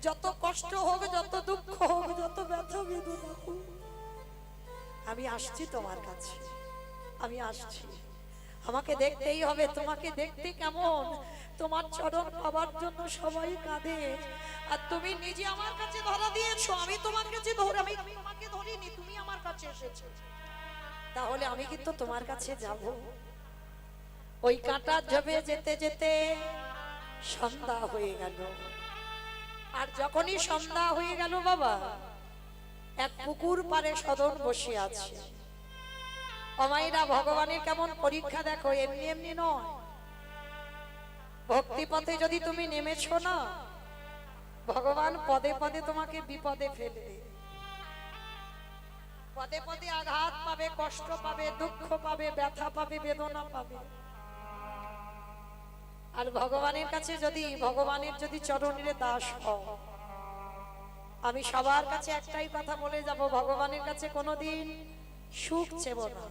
যত কষ্ট হোক, যত দুঃখ হোক, যত ব্যথা বেদনা হোক, আমি আসছি তোমার কাছে, আমি আসছি। আমাকে দেখতেই হবে। তোমাকে দেখতে কেমন? তোমার চরণ পাবার জন্য সবাই কাঁদে, আর তুমি নিজে আমার কাছে ধরা দিয়েছো। আমি তোমার কাছে আমি তোমাকে ধরিনি, তুমি আমার কাছে এসেছো। তাহলে আমি কিন্তু তোমার কাছে যাব। ওই কাঁটা ঝোপে যেতে যেতে সন্ধ্যা হয়ে গেল। আর যখনই সন্ধ্যা হয়ে গেল বাবা, এক পুকুর পারে সদন বসে আছে। অমাইরা ভগবানের কেমন পরীক্ষা দেখো, এমনি এমনি নয়। ভক্তি পথে যদি তুমি নেমেছো না, ভগবান পদে পদে তোমাকে বিপদে ফেলবে, পদে পদে আঘাত পাবে, কষ্ট পাবে, দুঃখ পাবে, ব্যথা পাবে, বেদনা পাবে। আর ভগবানের কাছে যদি, ভগবানের যদি চরণের দাস হও, আমি সবার কাছে একটাই কথা বলে যাব, ভগবানের কাছে কোনোদিন সুখ চেব না,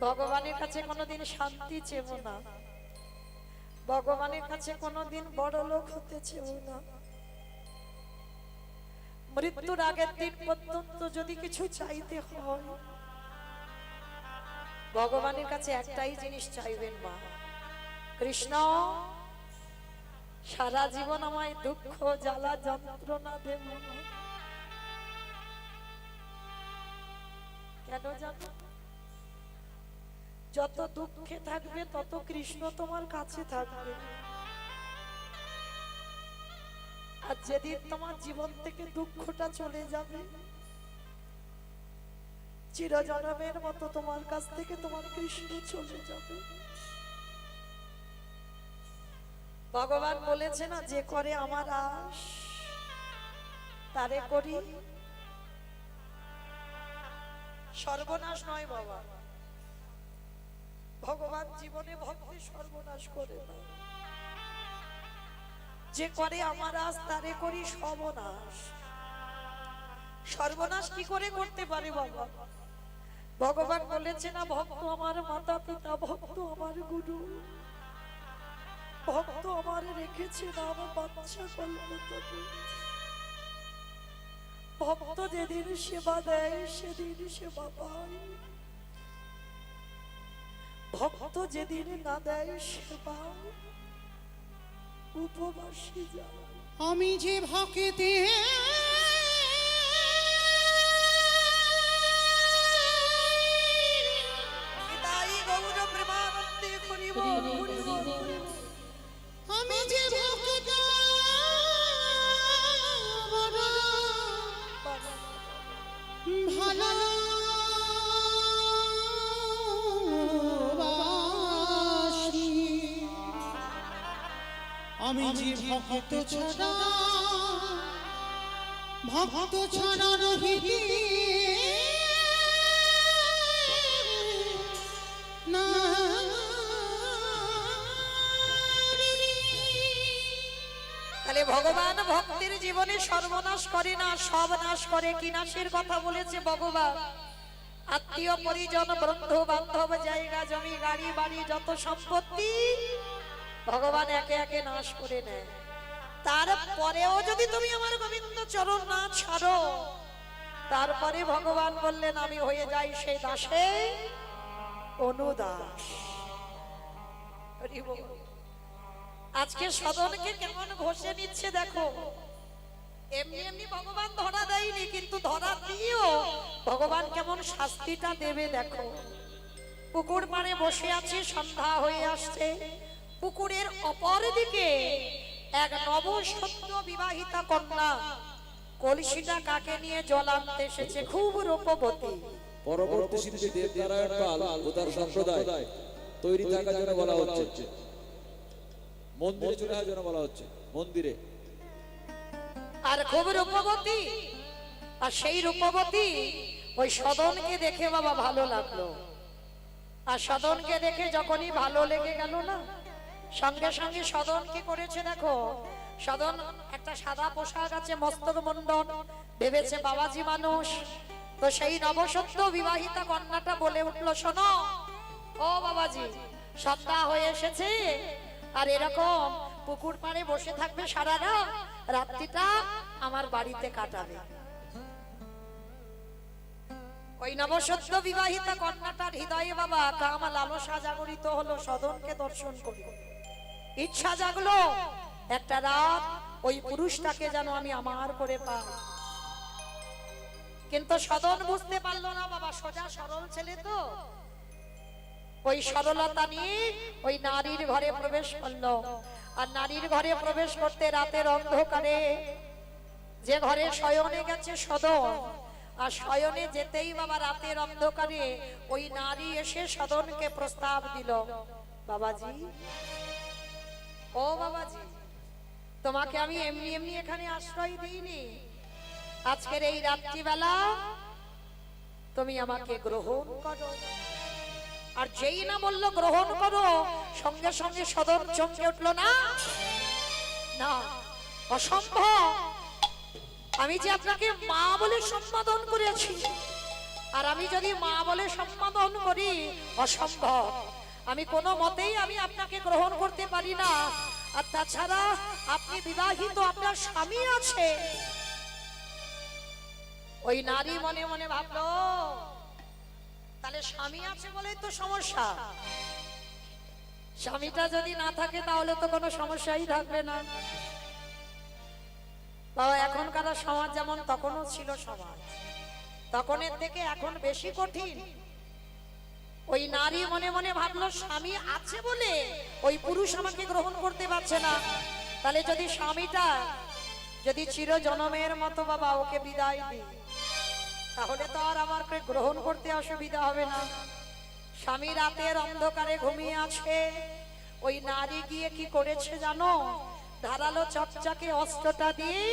ভগবানের কাছে কোনোদিন শান্তি চেব না, ভগবানের কাছে কোনোদিন বড় লোক হতে চেব না। মৃত্যুর আগের দিন পর্যন্ত যদি কিছু চাইতে হয়, ভগবানের কাছে একটাই জিনিস চাইবেন, মা কৃষ্ণ সারা জীবন আমায় দুঃখ জ্বালা যন্ত্রণা দেব না। কেন জানো? যত দুঃখে থাকবে তত কৃষ্ণ তোমার কাছে থাকবে। আর যেদিন তোমার জীবন থেকে দুঃখটা চলে যাবে, চিরজনমের মতো তোমার কাছ থেকে তোমার কৃষ্ণ চলে যাবে। ভগবান বলেছে না, যে করে আমার আশ তারে করি সর্বনাশ নয় বাবা। ভগবান জীবনে ভক্তি সর্বনাশ করে না, যে করে আমার আশ তারে করি সর্বনাশ। সর্বনাশ কি করে করতে পারে বাবা? ভগবান বলেছে না, ভক্ত আমার মাতা পিতা, ভক্ত আমার গুরু, ভক্ত আমার রেখেছে নাম বাচ্চা কল্পতরু। ভক্ত যেদিন সেবা দেয় সেদিন সেবা পায়, ভক্ত যেদিন না দেয় সেবা উপবাসী যায়। আমি যে ভক্তে তাই গৌর প্রেমানন্দে হরি বল, হরি বল, হরি বল। আমি যে ভক্ত বড় ভালো আমি যে ভক্ত ছাড়া রহিতে না। তাহলে ভগবান ভক্তির জীবনে সর্বনাশ করে না, সব নাশ করে। কি নাশের কথা বলেছে ভগবান? আত্মীয় পরিজন বন্ধু বান্ধব জায়গা জমি গাড়ি বাড়ি যত সম্পত্তি ভগবান একে একে নাশ করে নেয়। তারপরেও যদি তুমি আমার গোবিন্দ চরণ না ছাড়ো, তারপরে ভগবান বললেন আমি হয়ে যাই সেই দাসে অনুদাস। হরি বল। আজকে সদনকে কেমন ঘষে নিচ্ছে দেখো। এমনি এমনি ভগবান ধরা দেয়নি, কিন্তু ধরা দিয়েও ভগবান কেমন শাস্তিটা দেবে দেখো। পুকুর পাড়ে বসে আছে, সন্ধ্যা হয়ে আসছে। পুকুরের অপর দিকে এক নবসদ্য বিবাহিতা কন্যা কলসিটা কাকে নিয়ে জল আনতে এসেছে, খুব রূপবতী। পরবর্তী শিল্পী দেবনারায়ণ পাল ও তার সম্প্রদায় তৈরি থাকার জন্য বলা হচ্ছে, মন্দিরে চলে আসার জন্য বলা হচ্ছে, মন্দিরে। আর খুব রূপবতী, আর সেই রূপবতী ওই সদনকে দেখে বাবা ভালো লাগলো। আর সদনকে দেখে যখনই ভালো লেগে গেল না, সঙ্গে সঙ্গে সদন কি করেছে দেখো। সদন একটা সাদা পোশাক আছে, মস্তক মণ্ডল, ভেবেছে বাবাজি মানুষ। তো সেই নবসদ্য বিবাহিতা কন্যাটা বলে উঠলো, শোনো ও বাবাজি, সন্ধ্যা হয়ে এসেছে, আর এরকম পুকুর পাড়ে বসে থাকবে সারা রাত, রাত্রিটা আমার বাড়িতে কাটাবে। ওই নবসদ্য বিবাহিতা কন্যাটার হৃদয়ে বাবা কাম লালসা জাগরিত হলো, সদনকে দর্শন করি। ইচ্ছা জাগলো একটা রাত ওই পুরুষটাকে যেন আমি আমার করে পাই। কিন্তু সদন বুঝতে পারলো না বাবা, সোজা সরল ছেলে তো, ওই সরলতা নিয়ে ওই নারীর ঘরে প্রবেশ করলো। আর নারীর ঘরে প্রবেশ করতে রাতের অন্ধকারে যে ঘরে শয়নে গেছে সদন, আর শয়নে যেতেই বাবা রাতের অন্ধকারে ওই নারী এসে সদনকে প্রস্তাব দিল, বাবাজি ও বাবাজি, তোমাকে আমি এমনি এমনি এখানে আশ্রয় দিইনি। আজকের এই রাত্রিবেলা তুমি আমাকে গ্রহণ করো। আর যেই না বললো গ্রহণ করো, সঙ্গে সঙ্গে সদন চমকে উঠলো, না না, অসম্ভব। আমি যে আপনাকে মা বলে সম্বোধন করেছি, আর আমি যদি মা বলে সম্বোধন করি, অসম্ভব। আমি কোনো মতেই আমি আপনাকে গ্রহণ করতে পারি না। আর তাছাড়া আপনি বিবাহিত, আপনার স্বামী আছে। ওই নারী মনে মনে ভাবলো, তাহলে স্বামী আছে বলেই তো সমস্যা। স্বামীটা যদি না থাকে তাহলে তো কোনো সমস্যাই থাকবে না। বাবা, এখনকার সমাজ যেমন তখনও ছিল সমাজ, তখনের থেকে এখন বেশি কঠিন। ওই নারী মনে মনে ভাবলো, স্বামী আছে বলে ওই পুরুষ আমাকে গ্রহণ করতে পারছে না। তাহলে যদি স্বামীটা যদি চির জনমের মতো বাবা ওকে বিদায় দিই, তাহলে তো আর আমাকে গ্রহণ করতে অসুবিধা হবে না। স্বামী রাতের অন্ধকারে ঘুমিয়ে আছে, ওই নারী গিয়ে কি করেছে জানো? ধারালো চকচকে অস্ত্রটা দিয়ে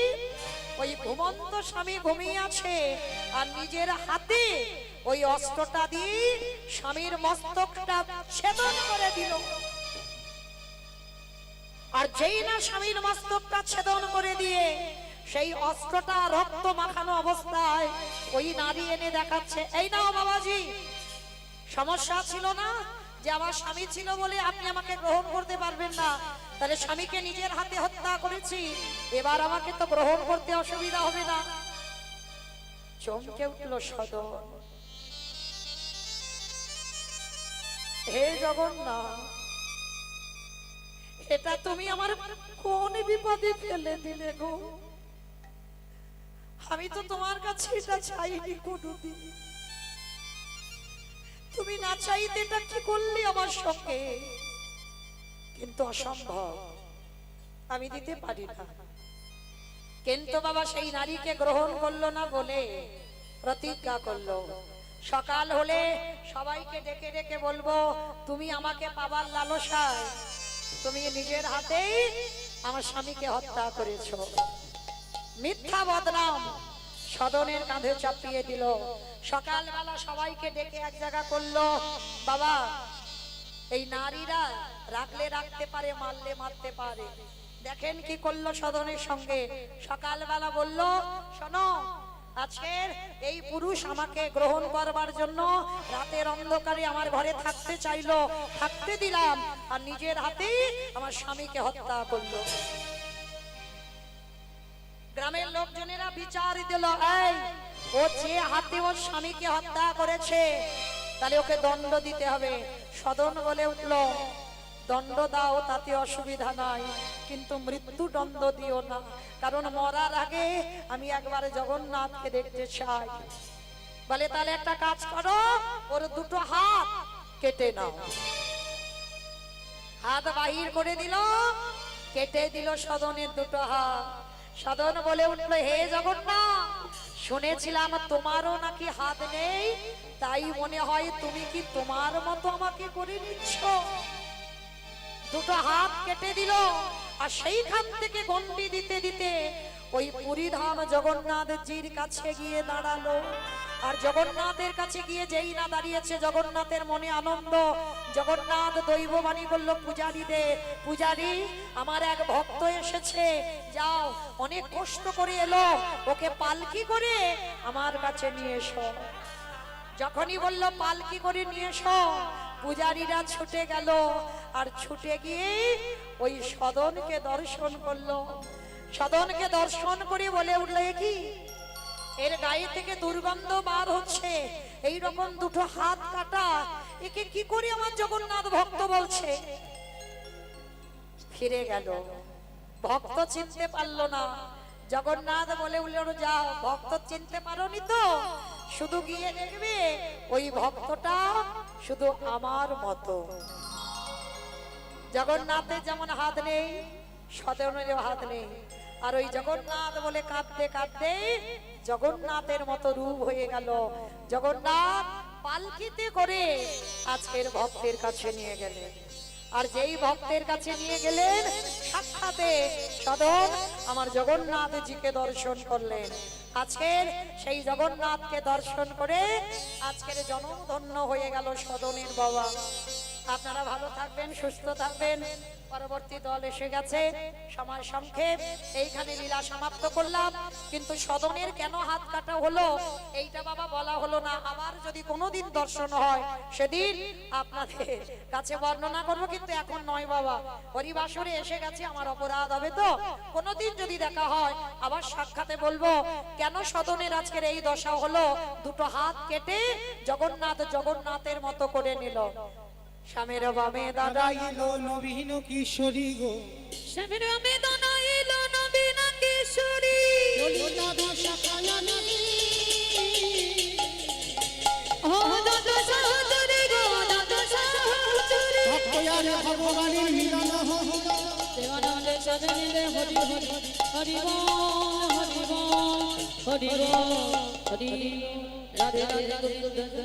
ওই ঘুমন্ত স্বামী ঘুমিয়ে আছে, আর নিজের হাতে ওই অস্ত্রটা দিয়ে স্বামীর মস্তকটা ছেদন করে দিল। আর যেই না স্বামীর মস্তকটা ছেদন করে দিয়ে সেই অস্ত্রটা রক্ত মাখানো অবস্থায় ওই নারী এনে দেখাচ্ছে, এই নাও বাবাজি। সমস্যা ছিল না যে আমার স্বামী ছিল বলে আপনি আমাকে গ্রহণ করতে পারবেন না, তাহলে স্বামীকে নিজের হাতে হত্যা করেছি, এবার আমাকে তো গ্রহণ করতে অসুবিধা হবে না। চমকে উঠল সদন, হে জগন্নাথ, এটা তুমি আমার কোন বিপদে ফেলে দিলে গো? আমি তো তোমার কাছে এটা চাইনি কোনোদিন, তুমি না চাইতে এটা কি করলি আমার সঙ্গে? কিন্তু অসম্ভব, আমি দিতে পারি না। কিন্তু বাবা সেই নারীকে গ্রহণ করলো না বলে প্রতিজ্ঞা করলো, সকাল হলে সবাইকে ডেকে ডেকে বলবো, তুমি আমাকে পাবার লালসায় তুমি নিজের হাতেই আমার স্বামীকে হত্যা করেছো। মিথ্যা বদনাম সদনের কাঁধে চাপিয়ে দিল। সকালবেলা সবাইকে ডেকে এক জায়গা করলো, বাবা এই নারীরা রাখলে রাখতে পারে, মারলে মারতে পারে। দেখেন কি করলো সদনের সঙ্গে। সকালবেলা বলল, শোনো, আজকের এই পুরুষ আমাকে গ্রহণ করবার জন্য রাতের অন্ধকারে আমার ঘরে থাকতে চাইলো, থাকতে দিলাম, আর নিজের হাতেই আমার স্বামীকে হত্যা করলো। গ্রামের লোকজনেরা বিচার দিল, এই ও যে হাতে ওর স্বামীকে হত্যা করেছে তাহলে ওকে দণ্ড দিতে হবে। সদন বলে উঠল, দণ্ড দাও তাতে অসুবিধা নাই, কিন্তু মৃত্যু দণ্ড দিও না, কারণ মরার আগে আমি একবারে জগন্নাথকে দেখতে চাই। বলে তাহলে একটা কাজ করো, ওর দুটো হাত কেটে নাও। হাত বাহির করে দিল, কেটে দিল সদনের দুটো হাত। সদন বলে উঠল, হে জগন্নাথ, শুনেছিলাম তোমারও নাকি হাত নেই, তাই মনে হয় তুমি কি তোমার মতো আমাকে করে নিচ্ছ। দুটো হাত কেটে দিল, আর সেইখান থেকে গন্ডি দিতে দিতে ওই পুরীধাম জগন্নাথজির কাছে গিয়ে দাঁড়ালো। আর জগন্নাথের কাছে গিয়ে যেই না দাঁড়িয়েছে, জগন্নাথের মনে আনন্দ। জগন্নাথ দৈববাণী বলল, পূজারি দে, পূজারি আমার এক ভক্ত এসেছে, যাও, অনেক কষ্ট করে এলো, ওকে পালকি করে আমার কাছে নিয়ে এসো। যখনই বলল পালকি করে নিয়ে এসো, পূজারীরা ছুটে গেল, আর ছুটে গিয়ে ওই সদনকে দর্শন করলো। সদনকে দর্শন করে বলে উঠল, কি এর গায়ে থেকে দুর্গন্ধ বার হচ্ছে, এই রকম দুটো হাত কাটা, একে কি করে আমার জগন্নাথ ভক্ত বলছে। ফিরে গেল, ভক্ত চিনতে পারলো না। জগন্নাথ বলে উঠল, যাও, ভক্ত চিনতে পারোনি তো, শুধু গিয়ে দেখবে ওই ভক্তটা শুধু আমার মতো। জগন্নাথের যেমন হাত নেই, সদনেরও হাত নেই, আর ওই জগন্নাথ বলে কাঁদতে কাঁদতে জগন্নাথের মতো রূপ হয়ে গেল। জগন্নাথ পালকিতে করে আজকের ভক্তের কাছে নিয়ে গেলেন, আর যেই ভক্তের কাছে নিয়ে গেলেন, সাক্ষাতে সদন আমার জগন্নাথজিকে দর্শন করলেন। আজকের সেই জগন্নাথকে দর্শন করে আজকের জনম ধন্য হয়ে গেল সদনের বাবা। আপনারা ভালো থাকবেন, সুস্থ থাকবেন। পরবর্তী দল এসে গেছে, সময় সংক্ষেপ, এইখানে লীলা সমাপ্ত করলাম। কিন্তু সদনের কেন হাত কাটা হলো এইটা বাবা বলা হলো না। আবার যদি কোনোদিন দর্শন হয় সেদিন আপনাদের কাছে বর্ণনা করব, কিন্তু এখন নয় বাবা। হরিবাসরে এসে গেছে, আমার অপরাধ হবে তো। কোনোদিন যদি দেখা হয় আবার সাক্ষাতে বলবো কেন সদনের আজকের এই দশা হলো। দুটো হাত কেটে জগন্নাথ জগন্নাথের মতো করে নিল। স্বামীর বামে দাঁড়াইল নবীন কিশোরী গো, স্বামীর বামে দাঁড়াইল নবীন কিশোরী, ও দাদা সহচরী গো, দাদা সহচরী, ভগবানের মিলন হল, দেবানন্দে সদনে হরি হরি। হরি বল হরি বল হরি বল হরি রাধে রাধে গোবিন্দ